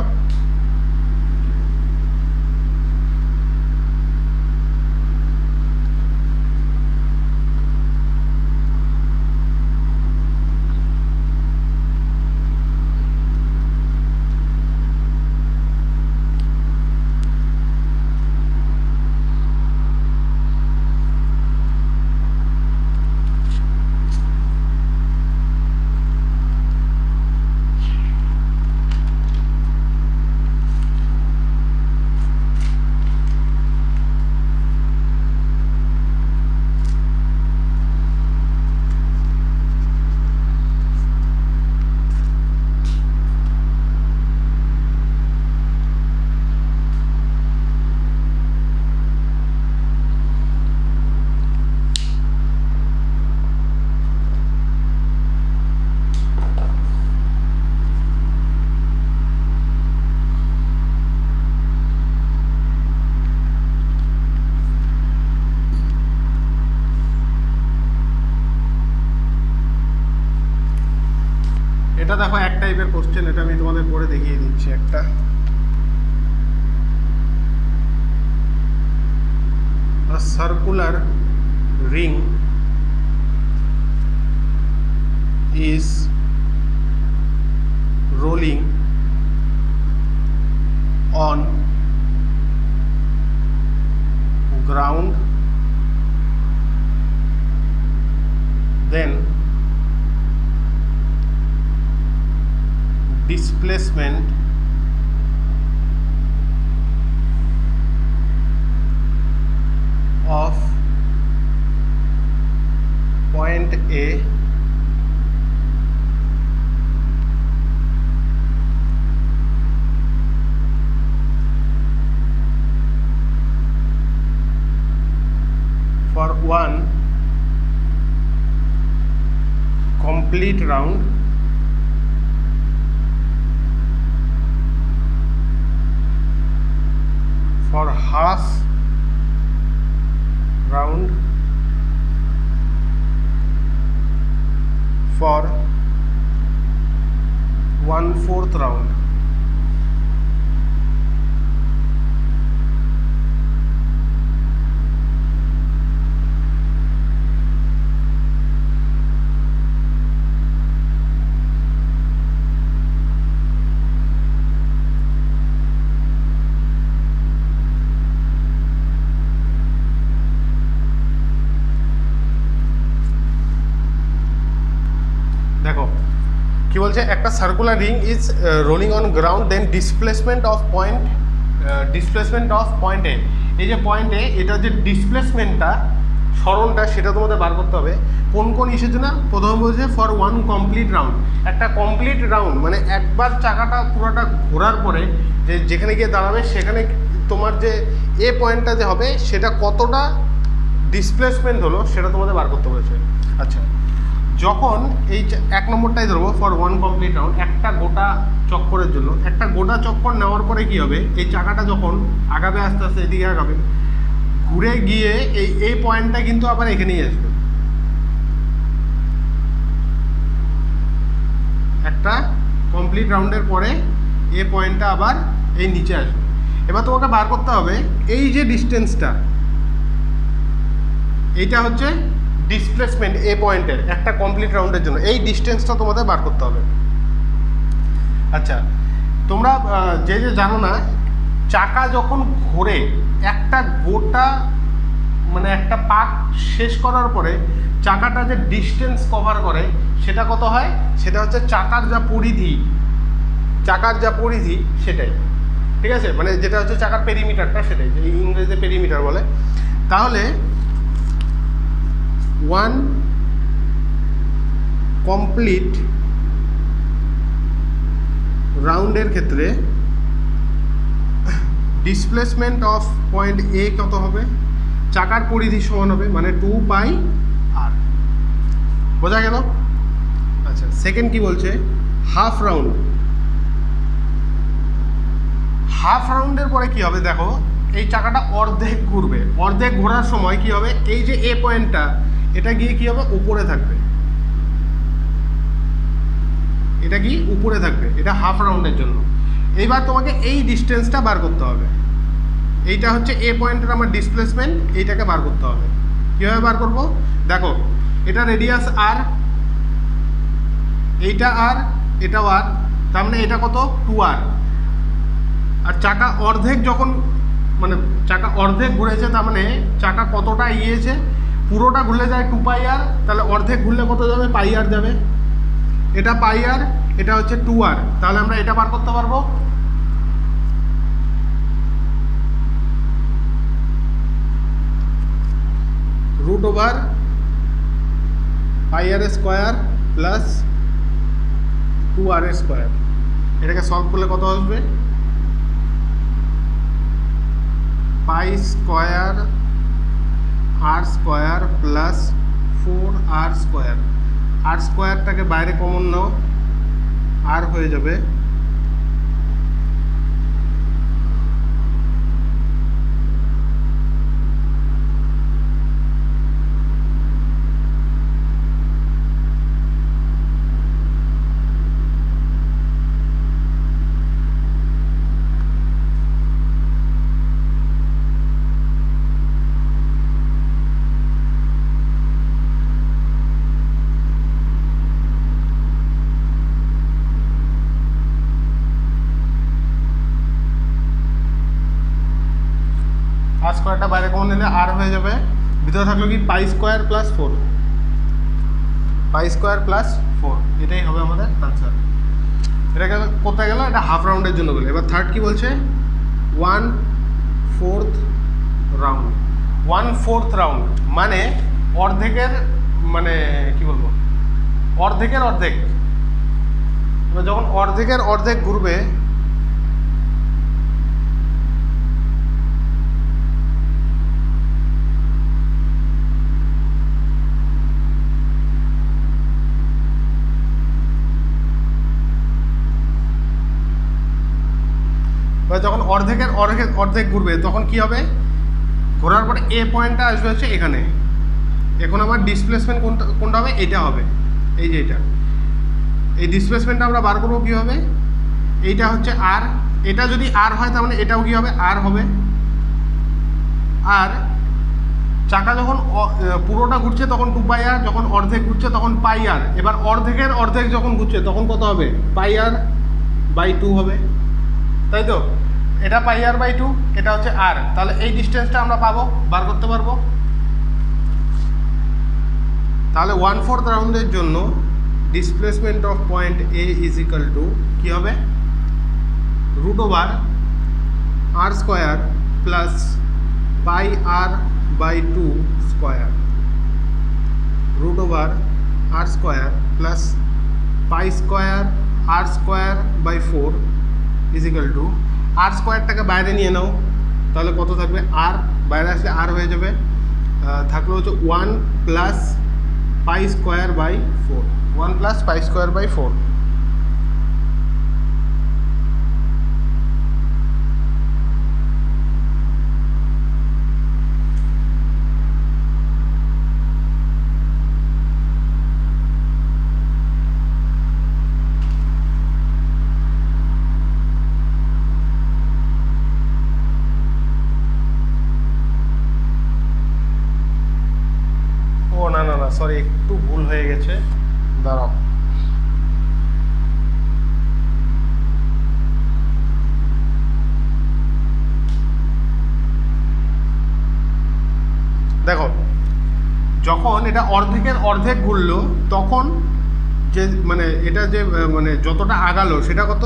A: এটা দেখো এক টাইপের কোশ্চেন, এটা আমি তোমাদের করে দেখিয়ে দিচ্ছি একটা। A circular ring is rolling on ground, then displacement of point A for one complete round for half round for 1/4 round। দেখো কি বলছে, একটা circular ring is rolling on ground, then displacement of point A. এই যে point এ, এটা যে ডিসপ্লেসমেন্টটা, সরণটা, সেটা তোমাদের বার করতে হবে। কোন কোন ইস্যুর জন্য? প্রথম বলছে ফর ওয়ান কমপ্লিট রাউন্ড, একটা কমপ্লিট রাউন্ড মানে একবার চাকাটা পুরোটা ঘোরার পরে যেখানে গিয়ে দাঁড়াবে সেখানে তোমার যে এ পয়েন্টটা যে হবে সেটা কতটা ডিসপ্লেসমেন্ট হলো সেটা তোমাদের বার করতে বলেছে। আচ্ছা, যখন এই এক নম্বরটাই ধরবো ফর ওয়ান কমপ্লিট রাউন্ড, একটা গোটা চক্করের জন্য। একটা গোটা চক্কর নেওয়ার পরে কি হবে, এই চাকাটা যখন আগাবে আস্তে আস্তে এদিকে আগাবে, ঘুরে গিয়ে এই পয়েন্টটা কিন্তু আবার এখানেই আসবে। একটা কমপ্লিট রাউন্ডের পরে এই পয়েন্টটা আবার এই নিচে আসবে। এবার তোমাকে বার করতে হবে এই যে ডিস্টেন্সটা, এইটা হচ্ছে ডিসপ্লেসমেন্ট এ পয়েন্টের একটা কমপ্লিট রাউন্ডের জন্য। এই ডিস্টেন্সটা তোমাদের বার করতে হবে। আচ্ছা, তোমরা যে জানো না, চাকা যখন ঘোরে একটা গোটা মানে একটা পাক শেষ করার পরে চাকাটা যে ডিস্টেন্স কভার করে সেটা কত হয়? সেটা হচ্ছে চাকার যা পরিধি সেটাই, ঠিক আছে? মানে যেটা হচ্ছে চাকার পেরিমিটারটা, সেটাই, যে ইংরেজিতে পেরিমিটার বলে। তাহলে ওয়ান কমপ্লিট রাউন্ডের ক্ষেত্রে ডিসপ্লেসমেন্ট অফ পয়েন্ট এ কত হবে? চাকার পরিধি সমান হবে মানে 2πr। বোঝা গেল? আচ্ছা, সেকেন্ড কি বলছে, হাফ রাউন্ডের পরে কি হবে দেখো, এই চাকাটা অর্ধেক ঘুরবে। অর্ধেক ঘোরার সময় কি হবে, এই যে এ পয়েন্টটা এটা গিয়ে কি হবে, উপরে থাকবে। এটা কি উপরে থাকবে, এটা হাফ রাউন্ডের জন্য। এইবার তোমাকে এই ডিস্টেন্সটা বার করতে হবে। এইটা হচ্ছে এ পয়েন্টের আমার ডিসপ্লেসমেন্ট, এইটাকে বার করতে হবে। কীভাবে বার করব দেখো, এটা রেডিয়াস আর, এইটা আর, এটাও আর, তার মানে এটা কত 2r। আর চাকা অর্ধেক যখন মানে চাকা অর্ধেক ঘুরেছে, তার মানে চাকা কতটা এগিয়েছে, পুরোটা ঘুরলে যায় 2πr, তাহলে অর্ধেক ঘুরলে কত যাবে, πr যাবে। এটা πr, এটা হচ্ছে 2r, তাহলে আমরা এটা বার করতে পারবো। √/πr² plus 2r²। এটাকে সলভ করলে কত আসবে, π² r² প্লাস 4r²। r²টাকে বাইরে কমন নাও, আর হয়ে যাবে স্কোয়ারটা বাইরে কমন নিলে আর হয়ে যাবে, ভিতরে থাকলো কি পাই স্কোয়ার প্লাস 4, পাই স্কোয়ার প্লাস 4, এটাই হবে আমাদের আনসার। এটা গেল কোথায় গেল, এটা হাফ রাউন্ডের জন্য গেলো। এবার থার্ড কি বলছে, 1/4 রাউন্ড। 1/4 রাউন্ড মানে অর্ধেকের, মানে কি বলবো, অর্ধেকের অর্ধেক। এবার যখন অর্ধেকের অর্ধেক ঘুরবে, যখন অর্ধেকের অর্ধেক অর্ধেক ঘুরবে তখন কি হবে, ঘোরার পরে এ পয়েন্টটা আসবে হচ্ছে এখানে। এখন আমার ডিসপ্লেসমেন্ট কোনটা হবে, এটা হবে, এই যে এটা, এই ডিসপ্লেসমেন্টটা আমরা বার করবো কীভাবে, এইটা হচ্ছে আর, এটা যদি আর হয় তার মানে এটাও কী হবে, আর হবে। আর চাকা যখন পুরোটা ঘুরছে তখন 2πr, যখন অর্ধেক ঘুরছে তখন πr। এবার অর্ধেকের অর্ধেক যখন ঘুরছে তখন কত হবে, πr/2 হবে, তাই তো। এটা πr/2, এটা হচ্ছে আর, তাহলে এই ডিস্টেন্সটা আমরা পাবো, বার করতে পারবো। তাহলে 1/4 রাউন্ডের জন্য displacement of point A is equal to কী হবে, √r² plus πr/2 square, √r² plus π²r²/4 is equal to, r স্কোয়ারটাকে বাইরে নিয়ে নাও, তাহলে কত থাকবে, আর বাইরে আসলে আর হয়ে যাবে, থাকলো হচ্ছে 1 প্লাস π²/4, 1 প্লাস π²/4। সরি, একটু ভুল হয়ে গেছে, দাঁড়াও। দেখো, যখন এটা অর্ধেকের অর্ধেক ঘুরলো তখন যে মানে এটা যে মানে যতটা আগালো সেটা কত,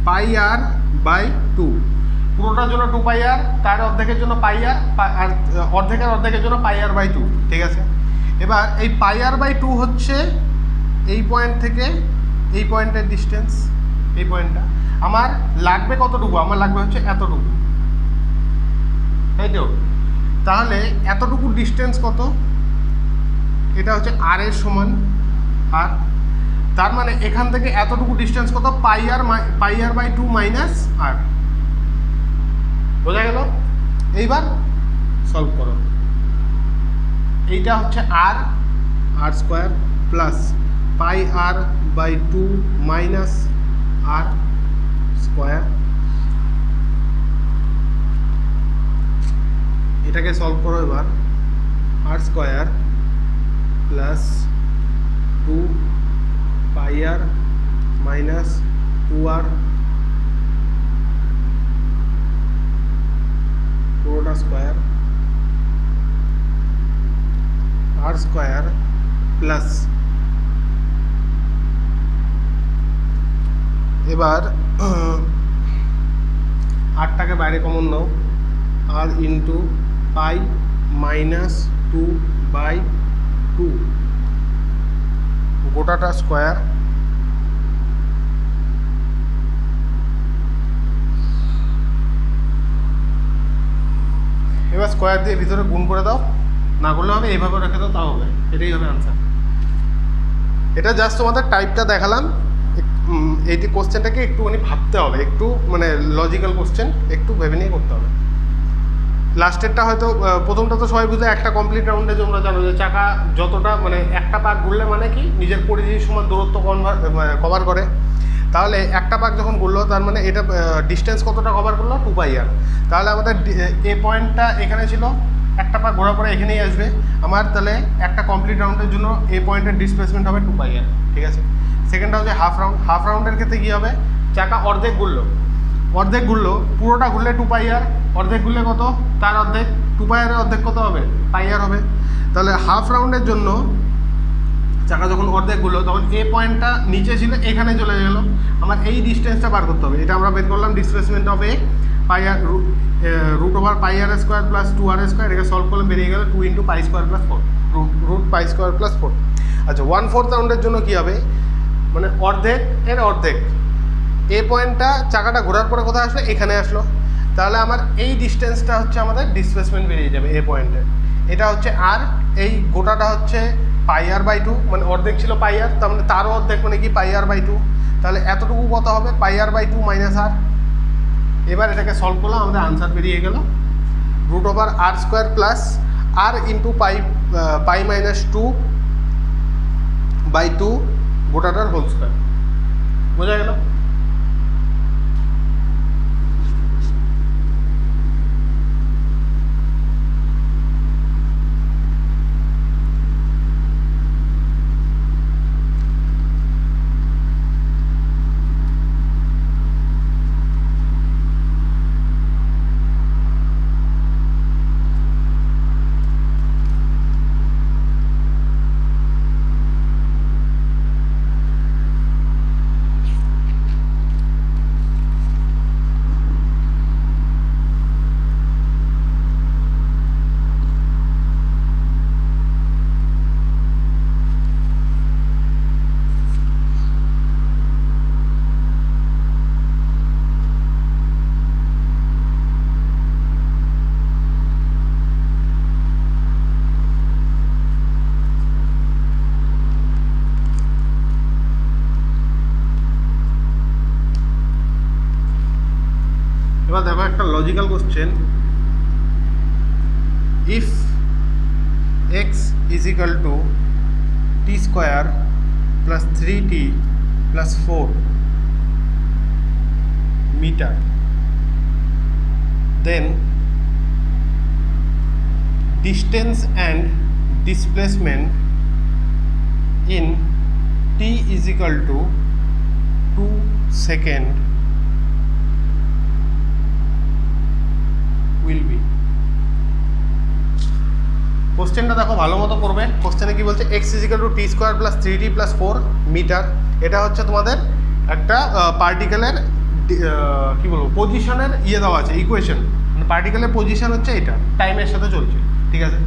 A: πr/2, পুরোটার জন্য 2πr, তার অর্ধেকের জন্য πr, আর অর্ধেকের অর্ধেকের জন্য πr/2, ঠিক আছে। এবার এই πr/2 হচ্ছে এই পয়েন্ট থেকে এই পয়েন্টের ডিস্টেন্স, এই পয়েন্টটা আমার লাগবে কতটুকু, আমার লাগবে হচ্ছে এতটুকু, তাই তো। তাহলে এতটুকু ডিস্টেন্স কত, এটা হচ্ছে আর এর সমান, আর তার মানে এখান থেকে এতটুকু ডিস্টেন্স কত, πr/2 মাইনাস আর, বোঝা গেল। এইবার সলভ করো, এইটা হচ্ছে r² plus πr/2 minus r square, এটাকে সলভ করো এবার, r² plus 2πr minus 2r পুরোটা স্কোয়ার, r² প্লাস, এবার আরটাকে বাইরে কমন নাও, r ইন্টু পাই মাইনাস 2/2 গোটাটা স্কোয়ার, এবার স্কোয়ার দিয়ে ভিতরে গুণ করে দাও, না করলে হবে, এইভাবে রেখে দাও, তাও হবে, এটাই হবে আনসার। এটা জাস্ট তোমাদের টাইপটা দেখালাম, এই কোশ্চেনটাকে একটুখানি ভাবতে হবে, একটু মানে লজিক্যাল কোশ্চেন, একটু ভেবে নিয়ে করতে হবে। লাস্টেরটা হয়তো, প্রথমটা তো সবাই বুঝে, একটা কমপ্লিট রাউন্ডে তোমরা জানো যে চাকা যতটা মানে একটা পাক ঘুরলে মানে কি নিজের পরিধির সমান দূরত্ব কভার করে, তাহলে একটা পাক যখন ঘুরলো তার মানে এটা ডিস্টেন্স কতটা কভার করলো, 2πr। তাহলে আমাদের এ পয়েন্টটা এখানে ছিল, একটা পাক ঘোরার পরে এখানেই আসবে আমার, তাহলে একটা কমপ্লিট রাউন্ডের জন্য এ পয়েন্টের ডিসপ্লেসমেন্ট হবে 2πr, ঠিক আছে। সেকেন্ডটা হচ্ছে হাফ রাউন্ড, হাফ রাউন্ডের ক্ষেত্রে কী হবে, চাকা অর্ধেক ঘুরলো, অর্ধেক ঘুরলো, পুরোটা ঘুরলে 2πr, অর্ধেক ঘুরলে কত, তার অর্ধেক, 2πr এর অর্ধেক কত হবে, πr হবে। তাহলে হাফ রাউন্ডের জন্য চাকা যখন অর্ধেক ঘুরলো তখন এ পয়েন্টটা নিচে ছিল, এখানে চলে গেলো। আমার এই ডিস্টেন্সটা বার করতে হবে। এটা আমরা বের করলাম displacement of A πr √πr² plus 2r², এটাকে সলভ করলে বেরিয়ে গেল 2 × π² + 4 √π² + 4। আচ্ছা 1/4 রাউন্ডের জন্য কী হবে, মানে অর্ধেক এর অর্ধেক, এ পয়েন্টটা চাকাটা ঘোরার পরে কোথায় আসলো, এখানে আসলো। তাহলে আমার এই ডিস্টেন্সটা হচ্ছে আমাদের ডিসপ্লেসমেন্ট বেরিয়ে যাবে এ পয়েন্টে। এটা হচ্ছে আর, এই গোটাটা হচ্ছে πr/2, মানে অর্ধেক ছিল πr, তার মানে তারও অর্ধেক মানে কি πr/2। তাহলে এতটুকু কত হবে, πr/2 - r। এবার এটাকে সলভ করলাম, আমাদের আনসার বেরিয়ে গেল √r² প্লাস r × π-2/2 গোটাটার হোল স্কোয়ার। বোঝা গেল? এবার দেখো একটা logical question, if x = t² + 3t + 4 metre, then distance and displacement in t = 2 second will be। কোশ্চেনটা দেখো ভালো মতো করবে। কোশ্চেনে কি বলছে, x = t² + 3t + 4 মিটার। এটা হচ্ছে তোমাদের একটা পার্টিকেলের কি বলবো, পজিশনের দেওয়া আছে, ইকুয়েশন, মানে পার্টিকেলের পজিশন হচ্ছে এটা, টাইমের সাথে চলছে, ঠিক আছে।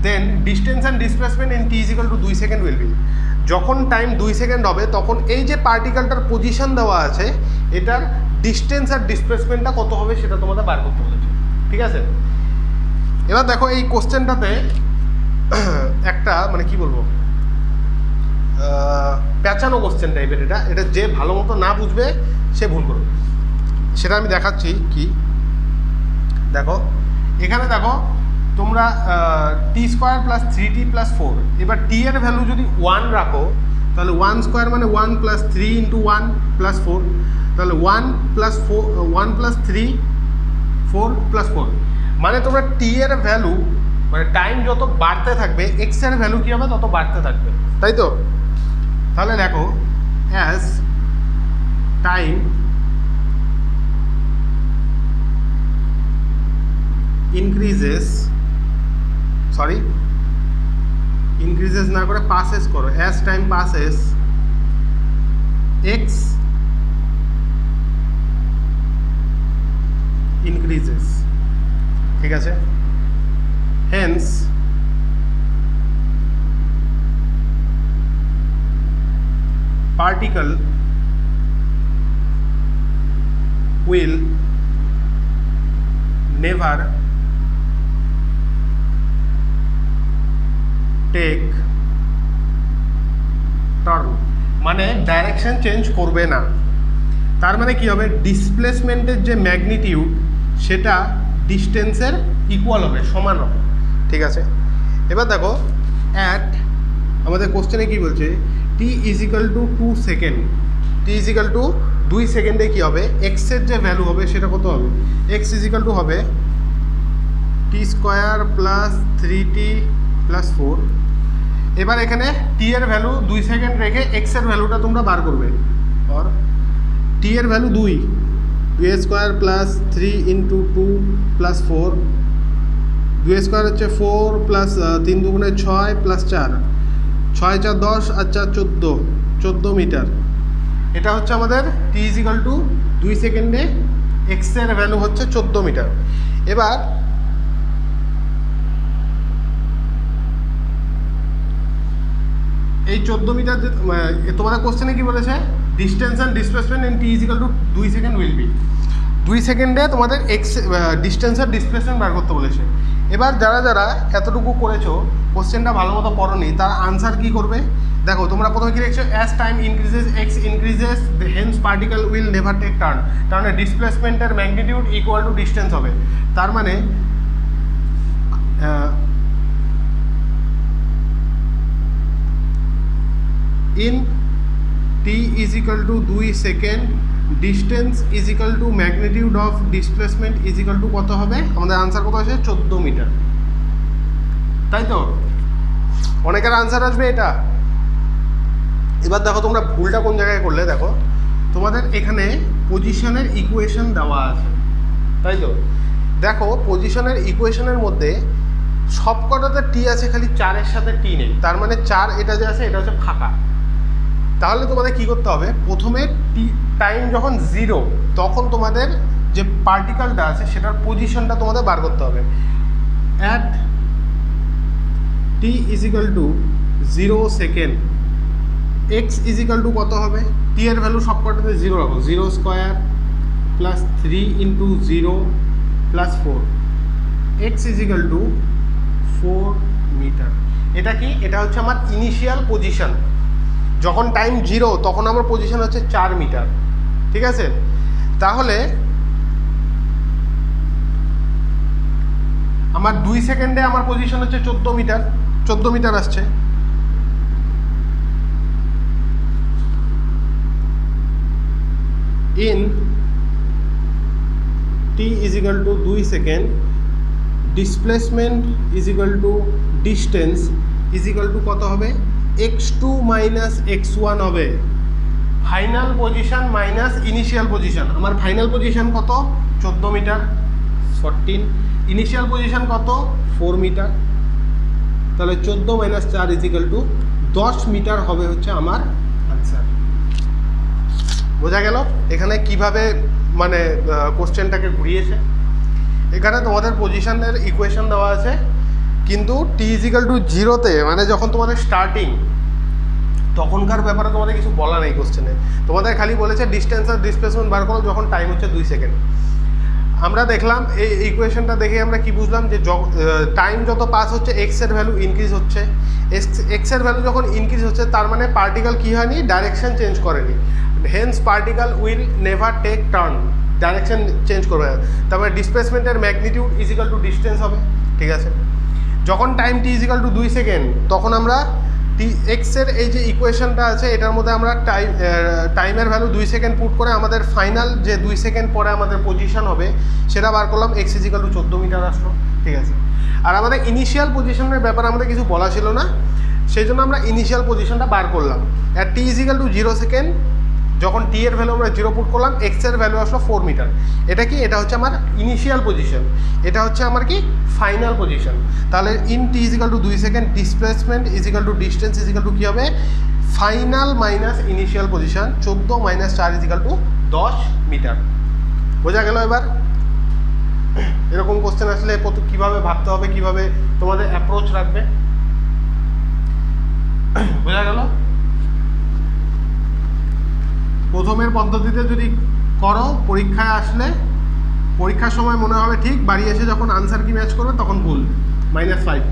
A: Then distance and displacement in t = 2 second will be. যখন টাইম 2 সেকেন্ড হবে তখন এই যে পার্টিকেলটার পজিশন দেওয়া আছে, এটার ডিস্টেন্স আর ডিসপ্লেসমেন্টটা কত হবে সেটা তোমাদের বার করতে বলেছে, ঠিক আছে। এবার দেখো এই কোশ্চেনটাতে একটা মানে কি বলবো, প্যাঁচানো কোশ্চেন টাইপের। এটা যে ভালো মতো না বুঝবে সে ভুল করবে, সেটা আমি দেখাচ্ছি। কি দেখো এখানে দেখো তোমরা t² + 3t + 4, এবার t এর ভ্যালু যদি 1 রাখো তাহলে 1² মানে 1 + 3 × 1 + 4, তাহলে 1 + 4 1 + 3 4 + 4, মানে তোমরা t এর ভ্যালু মানে টাইম যত বাড়তে থাকবে x এর ভ্যালু কী হবে তত বাড়তে থাকবে, তাই তো। তাহলে দেখো অ্যাজ টাইম ইনক্রিজেস, ইনক্রিজেস না করে পাসেস করো, as time passes x increases, ঠিক আছে। Hence particle will never take turn, মানে ডাইরেকশন চেঞ্জ করবে না। তার মানে কি হবে, ডিসপ্লেসমেন্টের যে ম্যাগনিটিউড সেটা ডিস্টেন্সের ইকুয়াল হবে, সমান হবে, ঠিক আছে। এবার দেখো অ্যাট আমাদের কোশ্চেনে কি বলছে, t = 2 সেকেন্ড, t = 2 সেকেন্ডে কী হবে, x এর যে ভ্যালু হবে সেটা কত হবে, x = হবে t² + 3t + 4। এবার এখানে t এর ভ্যালু 2 সেকেন্ড রেখে x এর ভ্যালুটা তোমরা বার করবে, আর t এর value 2 2a square plus 3 into 2 plus 4, 2a square হচ্ছে 4 প্লাস 3 দুগুণে 6 প্লাস 4, 6 4 10 আর 4 14 মিটার। এটা হচ্ছে আমাদের t ইজিক্যাল টু 2 সেকেন্ডে x এর ভ্যালু হচ্ছে 14 মিটার। এবার এই 14 মিটার তোমাদের কোশ্চেনে কি বলেছে, distance and displacement in t equal to 2 second will be, 2 সেকেন্ডে তোমাদের এক্স ডিস্টেন্স আর ডিসপ্লেসমেন্ট বার করতে বলেছে। এবার যারা যারা এতটুকু করেছো, কোশ্চেনটা ভালো মতো পড়োনি, তার আনসার কি করবে দেখো। তোমরা প্রথমে কি লিখছো, as time increases x increases hence particle will never take turn, তার মানে ডিসপ্লেসমেন্টের ম্যাগনিটিউড ইকুয়াল টু ডিস্টেন্স হবে। তার মানে in t is equal to 2 second distance is equal to magnitude of displacement is equal to কত হবে, আমাদের answer কত আসে 14 মিটার, তাই তো? অনেকের আনসার আসবে এটা। এবার দেখো তোমরা ভুলটা কোন জায়গায় করলে, দেখো তোমাদের এখানে পজিশনের ইকুয়েশন দেওয়া আছে, তাই তো? দেখো পজিশনের ইকুয়েশনের মধ্যে সবকটাতে টি আছে, খালি 4-এর সাথে টি নেই, তার মানে 4 এটা যে আছে এটা হচ্ছে ফাঁকা। তাহলে তোমাদের কি করতে হবে, প্রথমে টাইম যখন 0 তখন তোমাদের যে পার্টিকেলটা আছে সেটার পজিশনটা তোমাদের বার করতে হবে। At t equal to 0 second x equal to কত হবে, টি এর ভ্যালু সবকটাতে 0 রাখো, 0 square plus 3 into 0 plus 4, x equal to 4 metre. এটা কি, এটা হচ্ছে আমার ইনিশিয়াল পজিশন। যখন টাইম 0 তখন আমার পজিশন হচ্ছে 4 মিটার, ঠিক আছে? তাহলে আমার 2 সেকেন্ডে আমার পজিশন হচ্ছে 14 মিটার আসছে। In t is equal to 2 second displacement is equal to distance is equal to কত হবে, x2 মাইনাস x1 হবে। Final position minus initial position, আমার ফাইনাল পজিশন কত 14 মিটার 14, ইনিশিয়াল পজিশন কত 4 মিটার, তাহলে 14 মাইনাস 4 ইজিক্যাল টু 10 মিটার হবে হচ্ছে আমার আনসার। বোঝা গেল এখানে কিভাবে মানে কোশ্চেনটাকে ঘুরিয়েছে। এখানে তোমাদের পজিশনের ইকুয়েশন দেওয়া আছে, কিন্তু টি ইজিক্যাল টু 0-তে মানে যখন তোমাদের স্টার্টিং তখনকার ব্যাপারে তোমাদের কিছু বলা নেই কোশ্চেনে, তোমাদের খালি বলেছে ডিস্টেন্স আর ডিসপ্লেসমেন্ট বার করো যখন টাইম হচ্ছে 2 সেকেন্ড। আমরা দেখলাম এই ইকুয়েশনটা দেখে আমরা কি বুঝলাম, যে টাইম যত পাস হচ্ছে এক্স এর ভ্যালু ইনক্রিজ হচ্ছে, এক্স এর ভ্যালু যখন ইনক্রিজ হচ্ছে তার মানে পার্টিকেল কী হয়নি, ডাইরেকশন চেঞ্জ করেনি, hence particle will never take turn, direction change করবে না। তারপরে ডিসপ্লেসমেন্টের ম্যাগনিটিউড ইজিক্যাল টু ডিস্টেন্স হবে, ঠিক আছে? যখন time t equal to 2 second তখন আমরা টি এক্সের এই যে ইকুয়েশনটা আছে এটার মধ্যে আমরা টাইমের ভ্যালু 2 সেকেন্ড পুট করে আমাদের ফাইনাল যে 2 সেকেন্ড পরে আমাদের পজিশন হবে সেটা বার করলাম, এক্স ইজিক্যাল টু 14 মিটার আসলো, ঠিক আছে? আর আমাদের ইনিশিয়াল পজিশনের ব্যাপারে আমাদের কিছু বলা ছিল না, সেই জন্য আমরা ইনিশিয়াল পজিশনটা বার করলাম। আর টি ইজিক্যাল টু 0 সেকেন্ড যখন টি এর ভ্যালু আমরা 0 পুট করলাম, এক্স এর ভ্যালু আসলো 4 মিটার। এটা কি, এটা হচ্ছে আমার ইনিশিয়াল পজিশন, এটা হচ্ছে আমার কি ফাইনাল পজিশন। তাহলে in T equal to 2 second displacement equal to distance equal to কী হবে, final minus initial position 14 minus 4 equal to 10 metre. বোঝা গেল? এবার এরকম কোশ্চেন আসলে কীভাবে ভাবতে হবে, কীভাবে তোমাদের অ্যাপ্রোচ রাখবে, বোঝা গেল? প্রথমের পদ্ধতিতে যদি করো, পরীক্ষায় আসলে পরীক্ষার সময় মনে হবে ঠিক, বাড়ি এসে যখন আনসার কি ম্যাচ করবে তখন ভুল, -5।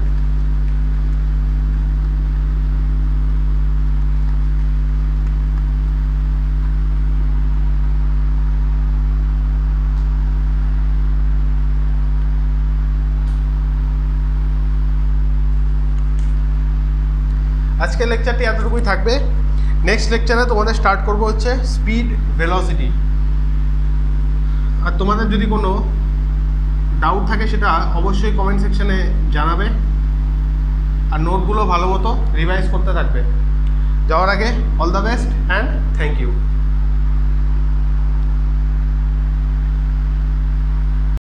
A: আজকের লেকচারটি এতটুকুই থাকবে। নেক্সট লেকচারে তোমাদের স্টার্ট করবো হচ্ছে স্পিড ভেলোসিটি। আর তোমাদের যদি কোনো ডাউট থাকে সেটা অবশ্যই কমেন্ট সেকশনে জানাবে, আর নোটগুলো ভালো মতো রিভাইজ করতে থাকবে। যাওয়ার আগে all the best and thank you.